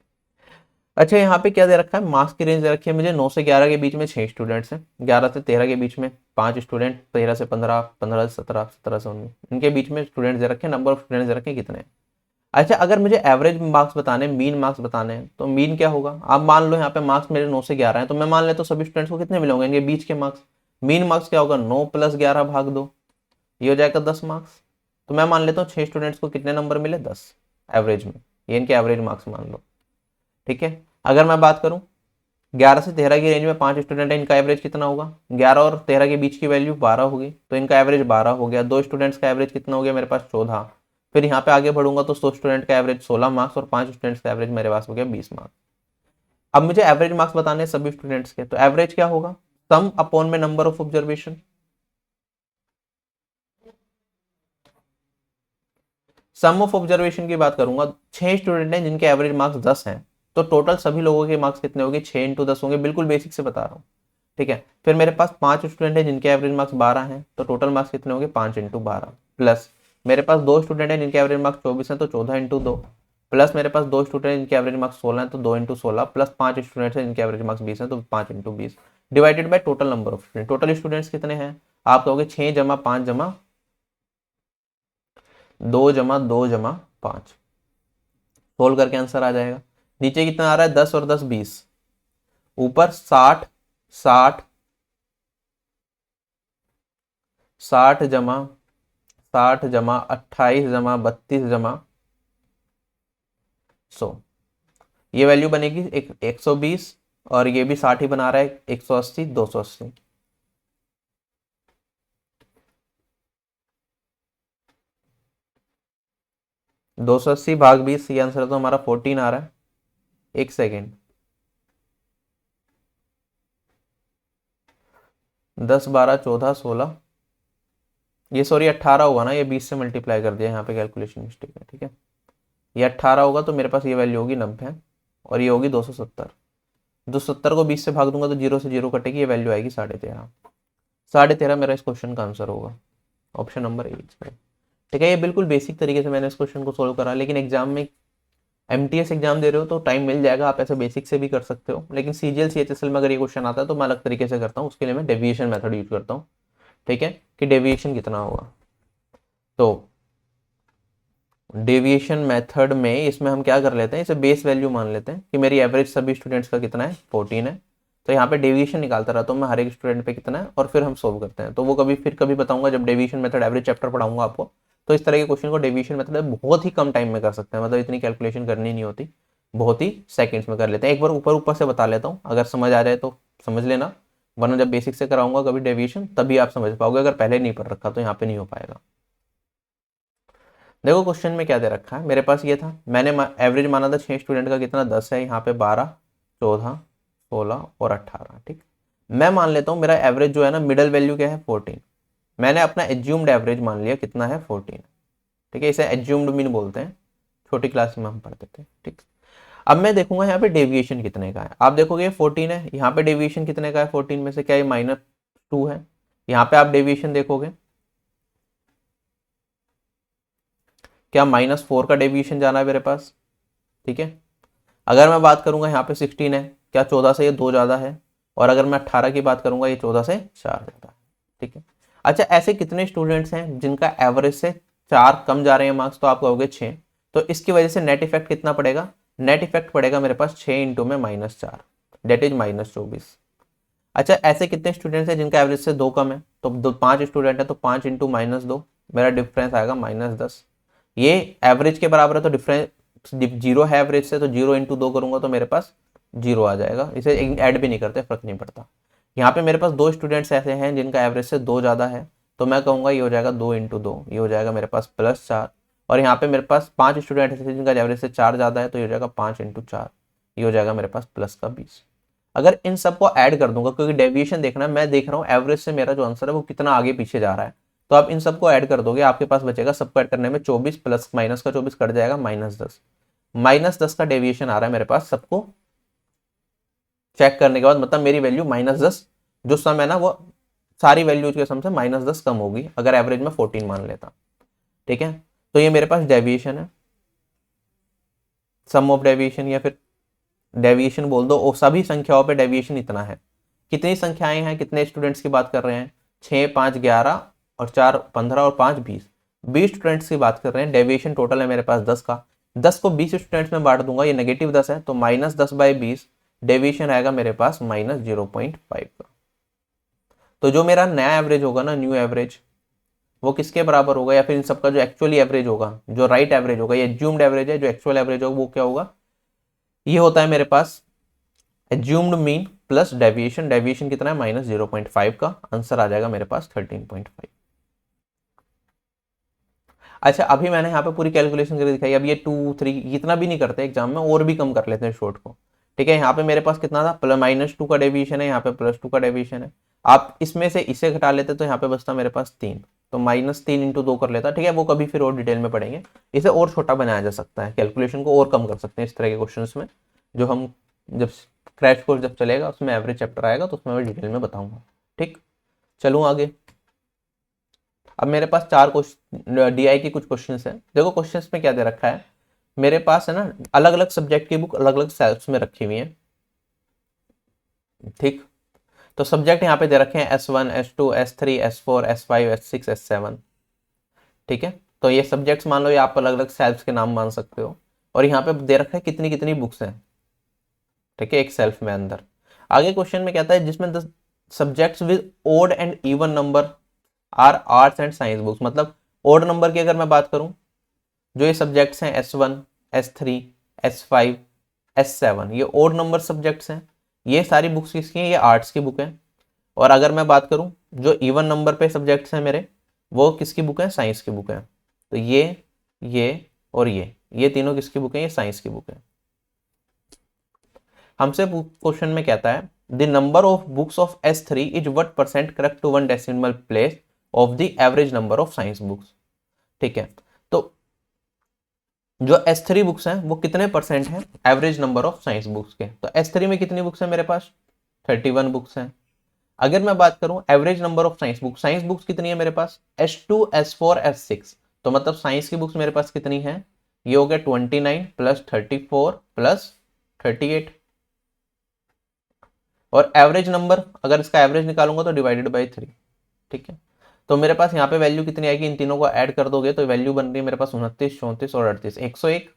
अच्छा यहाँ पे क्या दे रखा है, मार्क्स की रेंज दे रखी है मुझे 9 से 11 के बीच में 6 स्टूडेंट्स हैं, 11 से 13 के बीच में 5 स्टूडेंट, 13 से 15, 15 से 17, 17 से 19, इनके बीच में स्टूडेंट्स दे रखे हैं। नंबर ऑफ स्टूडेंट्स दे रखे हैं कितने। अच्छा, अगर मुझे एवरेज मार्क्स बताने, मीन मार्क्स बताने हैं, तो मीन क्या होगा, आप मान लो यहाँ पे मार्क्स मेरे 9 से 11 हैं, तो मैं मान लेता हूँ सभी स्टूडेंट्स को कितने मिले होंगे इनके बीच के मार्क्स। मीन मार्क्स क्या होगा, 9 + 11 भाग 2, ये हो जाएगा 10 मार्क्स। तो मैं मान लेता हूँ 6 स्टूडेंट्स को कितने नंबर मिले, 10 एवरेज में, ये इनके एवरेज मार्क्स मान लो। ठीक है, अगर मैं बात करूँ 11 से 13 की रेंज में 5 स्टूडेंट है, इनका एवरेज कितना होगा, 11 और 13 के बीच की वैल्यू 12 होगी, तो इनका एवरेज 12 हो गया। 2 स्टूडेंट्स का एवरेज कितना हो गया मेरे पास, 14। फिर यहाँ पे आगे बढ़ूंगा तो 100 स्टूडेंट का एवरेज 16 मार्क्स और 5 स्टूडेंट्स का एवरेज मेरे पास हो गया 20 मार्क्स। अब मुझे एवरेज मार्क्स बताने हैं सभी स्टूडेंट्स के, तो एवरेज क्या होगा, सम अपॉन में number of observation. Sum of observation की बात करूंगा, 6 स्टूडेंट हैं जिनके एवरेज मार्क्स 10 हैं, तो टोटल सभी लोगों के मार्क्स कितने होंगे, 6 × 10 होंगे, बिल्कुल बेसिक से बता रहा हूँ। ठीक है, फिर मेरे पास 5 स्टूडेंट हैं जिनके एवरेज मार्क्स 12 हैं, तो टोटल मार्क्स कितने होंगे, 5 × 12, प्लस मेरे पास 2 स्टूडेंट हैं जिनके एवरेज मार्क्स 24 हैं, तो 14 × 2, प्लस मेरे पास 2 स्टूडेंट जिनके एवरेज मार्क्स 16 हैं, तो 2 × 16, प्लस 5 स्टूडेंट्स हैं जिनके एवरेज मार्क्स 20 हैं, तो 5 × 20 divided by total number of student. Total students कितने हैं, आप कहोगे 6 + 5 + 2 + 2 + 5, सोल्व करके आंसर आ जाएगा। नीचे कितना आ रहा है, 10 और 10 20, ऊपर 60, 60, 60 जमा 60 जमा 28 जमा 32 जमा 100, ये वैल्यू बनेगी 120, और ये भी 60 ही बना रहा है, 180, 280। दो सौ अस्सी भाग 20, ये आंसर तो हमारा 14 आ रहा है। एक सेकेंड, 10 12 14 16, ये सॉरी 18 होगा ना, ये 20 से मल्टीप्लाई कर दिया, यहाँ पे कैलकुलेशन मिस्टेक है। ठीक है, ये 18 होगा, तो मेरे पास ये वैल्यू होगी 90, और ये होगी 270। 270 को 20 से भाग दूंगा तो 0 से 0 कटेगी, ये वैल्यू आएगी 13.5। 13.5 मेरा इस क्वेश्चन का आंसर होगा, ऑप्शन नंबर ए। ठीक है, ये बिल्कुल बेसिक तरीके से मैंने इस क्वेश्चन को सोल्व करा, लेकिन एग्जाम में एमटीएस एग्जाम दे रहे हो तो टाइम मिल जाएगा, आप ऐसे बेसिक से भी कर सकते हो, लेकिन सीजीएल सीएचएसएल में अगर ये क्वेश्चन आता है तो मैं अलग तरीके से करता हूँ, उसके लिए मैं डेविएशन मेथड यूज करता हूँ। ठीक है, कि डेविएशन कितना होगा। तो डेविएशन मेथड में इसमें हम क्या कर लेते हैं, इसे बेस वैल्यू मान लेते हैं कि मेरी एवरेज सभी स्टूडेंट्स का कितना है, 14 है। तो यहाँ पे डेविएशन निकालता रहता हूँ मैं हर एक स्टूडेंट पे कितना है, और फिर हम सोल्व करते हैं। तो वो कभी बताऊंगा जब डेविएशन मेथड एवरेज चैप्टर पढ़ाऊंगा आपको। तो इस तरह के क्वेश्चन को डेविएशन मेथड बहुत ही कम टाइम में कर सकते हैं, मतलब इतनी कैलकुलेशन करनी नहीं होती, बहुत ही सेकंड्स में कर लेते हैं। एक बार ऊपर ऊपर से बता लेता हूँ, अगर समझ आ जाए तो समझ लेना, वरना जब बेसिक से कराऊंगा कभी डेविएशन तभी आप समझ पाओगे, अगर पहले नहीं पढ़ रखा तो यहाँ पे नहीं हो पाएगा। देखो क्वेश्चन में क्या दे रखा है, मेरे पास ये था, मैंने एवरेज माना था 6 स्टूडेंट का कितना 10 है, यहाँ पे 12, 14, 16 और 18। ठीक, मैं मान लेता हूँ मेरा एवरेज जो है ना, मिडल वैल्यू क्या है 14। मैंने अपना एज्यूम्ड एवरेज मान लिया कितना है 14। ठीक है, इसे एज्यूम्ड मीन बोलते हैं, छोटी क्लास में हम पढ़ते थे। ठीक, अब मैं देखूंगा यहाँ पे डेविएशन कितने का है। आप देखोगे 14 है, यहाँ पे डेविएशन कितने का है 14 में से, क्या ये -2 है। यहाँ पे आप डेविएशन देखोगे, क्या -4 का डेविएशन जाना है मेरे पास। ठीक है, अगर मैं बात करूंगा यहाँ पे 16 है, क्या 14 से ये 2 ज़्यादा है, और अगर मैं 18 की बात करूंगा ये 14 से 4 ज़्यादा है। ठीक है, अच्छा ऐसे कितने स्टूडेंट्स हैं जिनका एवरेज से 4 कम जा रहे हैं मार्क्स, तो आप कहोगे 6। तो इसकी वजह से नेट इफेक्ट कितना पड़ेगा, नेट इफेक्ट पड़ेगा मेरे पास 6 इंटू में -4, डेट इज -24। अच्छा ऐसे कितने स्टूडेंट्स हैं जिनका एवरेज से 2 कम है, तो 5 स्टूडेंट है, तो 5 इंटू -2, मेरा डिफरेंस आएगा -10। ये एवरेज के बराबर है, तो डिफरेंस जीरो है एवरेज से, तो 0 इंटू 2 करूंगा तो मेरे पास 0 आ जाएगा। इसे ऐड भी नहीं करते, फर्क नहीं पड़ता। यहाँ पे मेरे पास 2 स्टूडेंट्स ऐसे हैं जिनका एवरेज से 2 ज़्यादा है, तो मैं कहूँगा ये हो जाएगा 2 इंटू 2, ये हो जाएगा मेरे पास +4। और यहाँ पे मेरे पास 5 स्टूडेंट ऐसे जिनका एवरेज से 4 ज़्यादा है, तो ये हो जाएगा 5 इंटू 4, ये हो जाएगा मेरे पास +20। अगर इन सबको ऐड कर दूंगा, क्योंकि डेविएशन देखना है, मैं देख रहा हूँ एवरेज से मेरा जो आंसर है वो कितना आगे पीछे जा रहा है, तो आप इन सबको ऐड कर दोगे, आपके पास बचेगा, सबको ऐड करने में 24 प्लस माइनस का 24 कट जाएगा -10। -10 का डेविएशन आ रहा है मेरे पास, सबको चेक करने के बाद, मतलब मेरी वैल्यू -10 जो सम है ना, वो सारी वैल्यूज के सम से -10 कम होगी, अगर एवरेज में 14 मान लेता। ठीक है, तो ये मेरे पास डेविएशन है, सम ऑफ डेविएशन, या फिर डेविएशन बोल दो, और सभी संख्याओं पे डेविएशन इतना है। कितनी संख्याएं हैं, कितने स्टूडेंट्स की बात कर रहे हैं, 6, 5, 11 और 4, 15 और 5, 20, 20 स्टूडेंट्स की बात कर रहे हैं। डेविएशन टोटल है मेरे पास 10 का, 10 को 20 स्टूडेंट्स में बांट दूंगा, ये -10 है, तो -10/20 डेविएशन आएगा मेरे पास -0.5 का। तो जो मेरा नया एवरेज होगा ना, न्यू एवरेज, वो किसके बराबर होगा, या फिर इन सबका जो एक्चुअली एवरेज होगा, जो राइट एवरेज होगा, ये एज्यूम्ड एवरेज है, जो एक्चुअल एवरेज होगा वो क्या होगा, ये होता है मेरे पास assumed mean plus deviation. Deviation कितना है -0.5 का, आंसर आ जाएगा मेरे पास 13.5। अच्छा अभी मैंने यहाँ पे पूरी कैलकुलेशन करके दिखाई, अब ये 2, 3 इतना भी नहीं करते एग्जाम में, और भी कम कर लेते हैं शॉर्ट को। ठीक है, यहाँ पे मेरे पास कितना था, -2 का डेविएशन है, यहाँ पे +2 का डेविएशन है। आप इसमें से इसे घटा लेते तो यहाँ पे बचता मेरे पास 3, तो -3 इंटू 2 कर लेता। ठीक है, वो कभी फिर और डिटेल में पढ़ेंगे, इसे और छोटा बनाया जा सकता है, कैलकुलेशन को और कम कर सकते हैं इस तरह के क्वेश्चन में, जो हम जब क्रैश कोर्स जब चलेगा उसमें एवरेज चैप्टर आएगा तो उसमें मैं डिटेल में बताऊंगा। ठीक, चलूँ आगे। अब मेरे पास 4 क्वेश्चन डीआई की कुछ क्वेश्चंस हैं। देखो क्वेश्चंस में क्या दे रखा है, मेरे पास है ना अलग अलग सब्जेक्ट की बुक अलग अलग सेल्फ्स में रखी हुई है। ठीक, तो सब्जेक्ट यहाँ पे दे रखे हैं S1, S2, S3, S4, S5, S6, S7। ठीक है, तो ये सब्जेक्ट्स मान लो, ये आप अलग अलग सेल्फ्स के नाम मान सकते हो, और यहाँ पे दे रखा है कितनी कितनी बुक्स हैं। ठीक है, एक सेल्फ में अंदर। आगे क्वेश्चन में कहता है जिसमें the subjects with odd and even number are arts and science books, मतलब ओड नंबर की अगर मैं बात करूं, जो ये सब्जेक्ट्स हैं S1, S3, S5, S7, ये ओड नंबर सब्जेक्ट्स हैं, ये सारी बुक्स किसकी हैं, ये आर्ट्स की बुक हैं। और अगर मैं बात करूं जो इवन नंबर पे सब्जेक्ट्स हैं मेरे, वो किसकी बुक है, साइंस की बुक है। तो ये और ये तीनों किसकी बुक है, ये साइंस की बुक है। हमसे क्वेश्चन में कहता है the number of books of S3 is what percent correct to 1 decimal place of the average number of science books. ठीक है, तो जो S3 बुक्स हैं वो कितने परसेंट है average number of science books के, तो S3 में कितनी बुक्स है मेरे पास 31 बुक्स हैं। अगर मैं बात करूं average number of science books कितनी है मेरे पास S2, S4, S6, तो मतलब साइंस की बुक्स मेरे पास कितनी है, ये हो गया 29 प्लस 34 प्लस 38, और एवरेज नंबर अगर इसका एवरेज निकालूंगा तो डिवाइडेड बाई 3। ठीक है, तो मेरे पास यहाँ पे वैल्यू कितनी आएगी, इन तीनों को ऐड कर दोगे तो वैल्यू बन रही है मेरे पास 29, 34 और 38,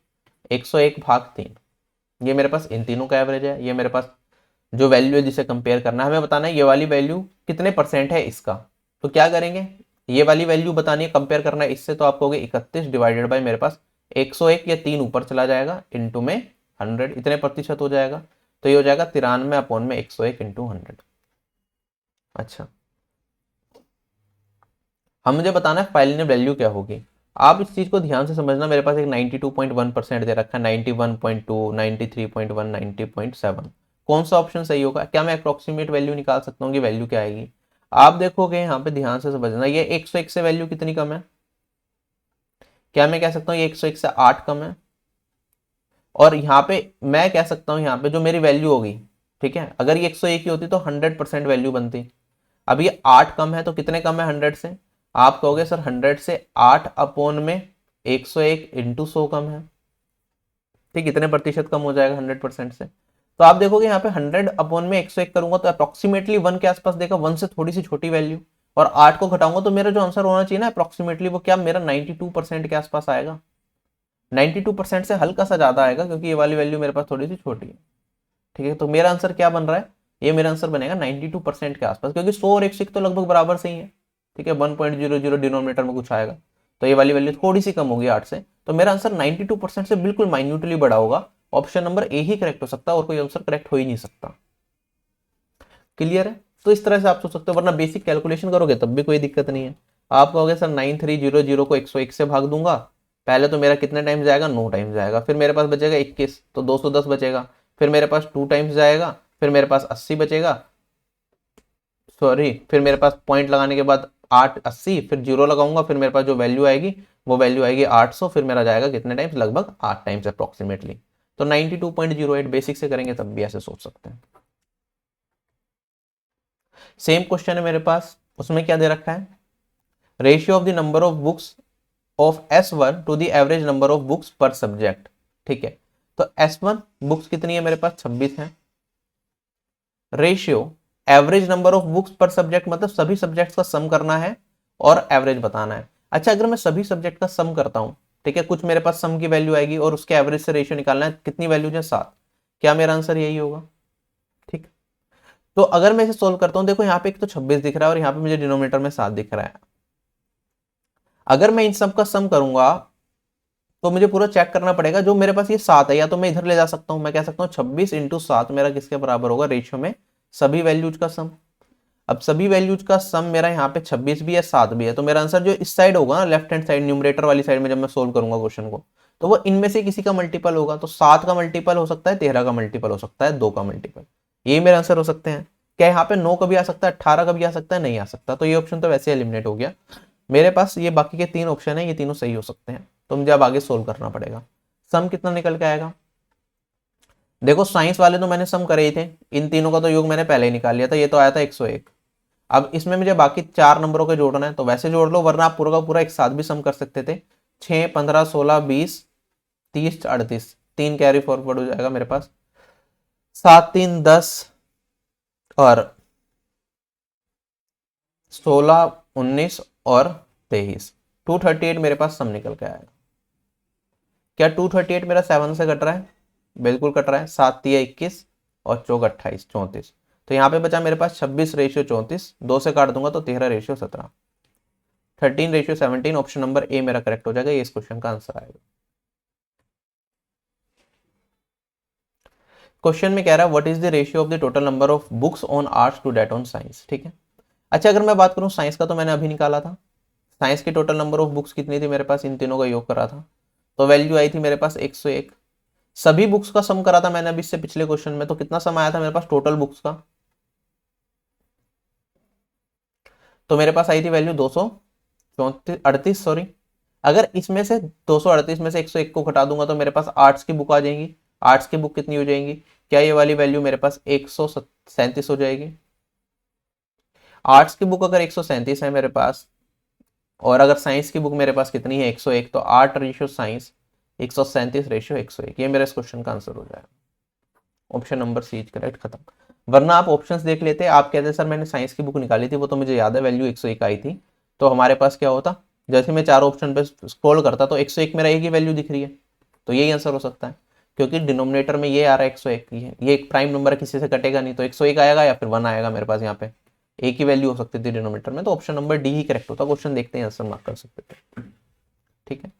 101 भाग 3। ये मेरे पास इन तीनों का एवरेज है। ये मेरे पास जो वैल्यू है जिसे कंपेयर करना है, हमें बताना है ये वाली वैल्यू कितने परसेंट है इसका। तो क्या करेंगे, ये वाली वैल्यू बतानी है, कंपेयर करना है इससे, तो आप कहोगे 31 डिवाइडेड बाई मेरे पास 101, या 3 ऊपर चला जाएगा, इंटू में 100, इतने प्रतिशत हो जाएगा। तो ये हो जाएगा 93 अपॉन में 101 इंटू 100। अच्छा, हम मुझे बताना है फाइनल वैल्यू क्या होगी। आप इस चीज को ध्यान से समझना, मेरे पास एक 92.1% दे रखा है, 91.2, 93.1, 90.7। कौन सा ऑप्शन सही होगा, क्या मैं अप्रोक्सीमेट वैल्यू निकाल सकता हूँ कि वैल्यू क्या आएगी। आप देखोगे यहाँ पे ध्यान से समझना, ये 101 से वैल्यू कितनी कम है, क्या मैं कह सकता हूँ ये 101 से 8 कम है। और यहाँ पे मैं कह सकता हूँ यहाँ पे जो मेरी वैल्यू होगी, ठीक है, अगर ये 101 ही होती तो 100% वैल्यू बनती। अब ये 8 कम है तो कितने कम है 100 से, आप कहोगे सर 100 से 8 अपॉन में 101 इंटू 100 कम है। ठीक, कितने प्रतिशत कम हो जाएगा 100% से। तो आप देखोगे यहाँ पे 100 अपॉन में 101 करूंगा तो अप्रोक्सीमेटली 1 के आसपास देगा, 1 से थोड़ी सी छोटी वैल्यू। और 8 को घटाऊंगा तो मेरा जो आंसर होना चाहिए ना अप्रोक्सीमेटली, वो क्या मेरा 92% के आसपास आएगा। 92% से हल्का सा ज्यादा आएगा, क्योंकि ये वाली वैल्यू मेरे पास थोड़ी सी छोटी है। ठीक है, तो मेरा आंसर क्या बन रहा है, ये मेरा आंसर बनेगा 92% के आसपास, क्योंकि 100 और 106 तो लगभग बराबर से ही है। ठीक है, 1.00 डिनोमिनेटर में कुछ आएगा, तो ये वाली वैल्यू थोड़ी सी कम होगी 8 से। तो मेरा आंसर 92% से बिल्कुल माइन्यूटली बड़ा होगा। Option number A he correct हो सकता है, और कोई आंसर करेक्ट हो ही नहीं सकता। क्लियर है, तो इस तरह से आप सोच सकते हो, वरना बेसिक कैलकुलेशन करोगे तब भी कोई दिक्कत नहीं है। आप कहोगे सर 9300 को 101 से भाग दूंगा, पहले तो मेरा कितने टाइम जाएगा, 9 टाइम जाएगा, फिर मेरे पास बचेगा 21, तो 210 बचेगा, फिर मेरे पास 2 टाइम्स जाएगा, फिर मेरे पास 80 बचेगा, सॉरी, फिर मेरे पास पॉइंट लगाने के बाद 880, फिर जीरो लगाऊंगा, फिर मेरे पास जो वैल्यू आएगी वो वैल्यू आएगी 800, फिर मेरा जाएगा कितने टाइम्स, लगभग 8 टाइम्स अप्रोक्सीमेटली। तो 92.08 बेसिक से करेंगे तब भी ऐसे सोच सकते हैं। सेम क्वेश्चन है मेरे पास, उसमें क्या दे रखा है, ratio of the number of books of S1 to the average number of books per subject. ठीक है, तो S1 बुक्स कितनी है मेरे पास, 26 है। Ratio average number of books per subject, मतलब सभी सब्जेक्ट्स का सम करना है और एवरेज बताना है। अच्छा, अगर मैं सभी सब्जेक्ट का सम करता हूं, ठीक है, कुछ मेरे पास सम की वैल्यू आएगी और उसके एवरेज से रेशियो निकालना है, कितनी वैल्यू है 7, क्या मेरा आंसर यही होगा। ठीक, तो अगर मैं इसे सोल्व करता हूं, देखो यहाँ पे एक तो 26 दिख रहा है और यहाँ पे मुझे डिनोमिनेटर में 7 दिख रहा है। अगर मैं इन सब का सम करूंगा तो मुझे पूरा चेक करना पड़ेगा, जो मेरे पास ये 7 है, या तो मैं इधर ले जा सकता हूं, मैं कह सकता हूं 26 इंटू 7 मेरा किसके बराबर होगा, रेशियो में सभी वैल्यूज का सम। अब सभी वैल्यूज का सम मेरा यहाँ पे 26 भी है 7 भी है, तो मेरा आंसर जो इस साइड होगा ना, लेफ्ट हैंड साइड न्यूमरेटर वाली साइड में, जब मैं सोल्व करूंगा क्वेश्चन को, तो वो इनमें से किसी का मल्टीपल होगा। तो 7 का मल्टीपल हो सकता है, 13 का मल्टीपल हो सकता है, 2 का मल्टीपल, ये मेरे आंसर हो सकते हैं। क्या यहाँ पे 9 का भी आ सकता है, 18 का भी आ सकता है, नहीं आ सकता, तो ये ऑप्शन तो वैसे एलिमिनेट हो गया मेरे पास। ये बाकी के 3 ऑप्शन है, ये तीनों सही हो सकते हैं, तो मुझे अब आगे सोल्व करना पड़ेगा। सम कितना निकल के आएगा, देखो साइंस वाले तो मैंने सम करे ही थे, इन तीनों का तो योग मैंने पहले ही निकाल लिया था, ये तो आया था 101। अब इसमें मुझे बाकी 4 नंबरों के जोड़ना है, तो वैसे जोड़ लो, वरना आप पूरा का पूरा एक साथ भी सम कर सकते थे। 6, 15, 16, 20, 30, 38, 3 कैरी फॉरवर्ड हो जाएगा मेरे पास, 7, 3, 10 और 16, 19 और 23, 238 मेरे पास सम निकल के आएगा। क्या 238 मेरा 7 से कट रहा है, बिल्कुल कट रहा है, 7 3 21 और 4 28 34, तो यहाँ पे बचा मेरे पास 26 रेशियो 34, 2 से काट दूंगा तो 13 ratio 17, 13 ratio 17, option number A मेरा करेक्ट हो जाएगा, ये इस क्वेश्चन का आंसर आएगा। क्वेश्चन में कह रहा है what is the ratio of the total number of books on arts to that on science. ठीक है, अच्छा अगर मैं बात करूं साइंस का, तो मैंने अभी निकाला था, साइंस की टोटल नंबर ऑफ बुक्स कितनी थी मेरे पास, इन तीनों का योग करा था, तो वैल्यू आई थी मेरे पास 101। सभी बुक्स का सम करा था मैंने अभी इससे पिछले क्वेश्चन में, तो कितना सम आया था मेरे पास टोटल बुक्स का, तो मेरे पास आई थी वैल्यू 238, सॉरी। अगर इसमें से 238 में से 101 को घटा दूंगा तो मेरे पास आर्ट्स की बुक आ जाएंगी। आर्ट्स की बुक कितनी हो जाएंगी, क्या ये वाली वैल्यू मेरे पास 137 हो जाएगी। आर्ट्स की बुक अगर 137 है मेरे पास, और अगर साइंस की बुक मेरे पास कितनी है 101, तो 8 रेशियो साइंस, 137 रेशियो 101, ये मेरे इस क्वेश्चन का आंसर हो जाएगा। Option number C is correct, खत्म। वरना आप ऑप्शंस देख लेते, आप कहते सर मैंने साइंस की बुक निकाली थी, वो तो मुझे याद है वैल्यू 101 आई थी, तो हमारे पास क्या होता, जैसे मैं चार ऑप्शन पे स्क्रॉल करता तो 101 मेरा एक ही वैल्यू दिख रही है, तो यही आंसर हो सकता है, क्योंकि डिनोमिनेटर में ये आ रहा है 101 ही है, ये एक प्राइम नंबर किसी से कटेगा नहीं, तो 101 आएगा या फिर 1 आएगा मेरे पास, यहाँ पे एक ही वैल्यू हो सकती थी डिनोमिनेटर में, तो ऑप्शन नंबर डी ही करेक्ट होता। क्वेश्चन देखते हैं, आंसर मार्क कर सकते थे। ठीक है,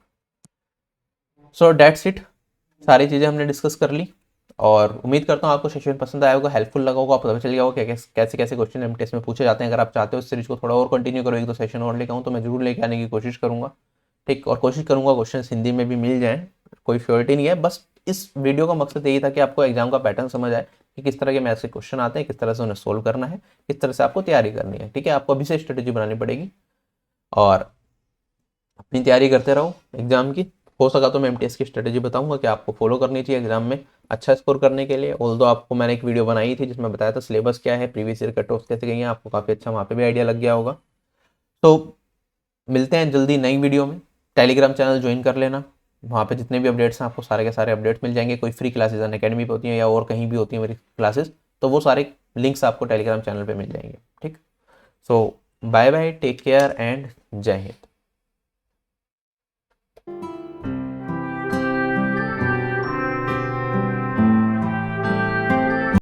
सो डेट्स इट, सारी चीज़ें हमने डिस्कस कर ली, और उम्मीद करता हूँ आपको सेशन पसंद आया होगा, हेल्पफुल लगा होगा, आपको पता चल गया होगा कैसे कैसे क्वेश्चन एमटीएस में पूछे जाते हैं। अगर आप चाहते हो इस सीरीज को थोड़ा और कंटिन्यू करो, एक दो सेशन और लेकर आऊँ, तो मैं जरूर लेके आने की कोशिश करूँगा। ठीक, और कोशिश करूँगा क्वेश्चन हिंदी में भी मिल जाए, कोई श्योरिटी नहीं है, बस इस वीडियो का मकसद यही था कि आपको एग्जाम का पैटर्न समझ आए कि किस तरह के मैथ्स के क्वेश्चन आते हैं, किस तरह से उन्हें सोल्व करना है, किस तरह से आपको तैयारी करनी है। ठीक है, आपको अभी से स्ट्रेटेजी बनानी पड़ेगी, और अपनी तैयारी करते रहो एग्जाम की। हो सका तो मैं एमटीएस की स्ट्रेटेजी बताऊंगा कि आपको फॉलो करनी चाहिए एग्जाम में अच्छा स्कोर करने के लिए। ऑल्दो आपको मैंने एक वीडियो बनाई थी जिसमें बताया था सिलेबस क्या है, प्रीवियस ईयर कट ऑफ कैसे गई है, आपको काफ़ी अच्छा वहाँ पे भी आइडिया लग गया होगा। तो मिलते हैं जल्दी नई वीडियो में। टेलीग्राम चैनल ज्वाइन कर लेना, वहाँ पे जितने भी अपडेट्स हैं आपको सारे के सारे अपडेट्स मिल जाएंगे। कोई फ्री क्लासेज अनअकैडमी पे होती हैं या और कहीं भी होती हैं मेरी क्लासेस, तो वो सारे लिंक्स आपको टेलीग्राम चैनल पे मिल जाएंगे। ठीक, so bye bye, take care and जय हिंद।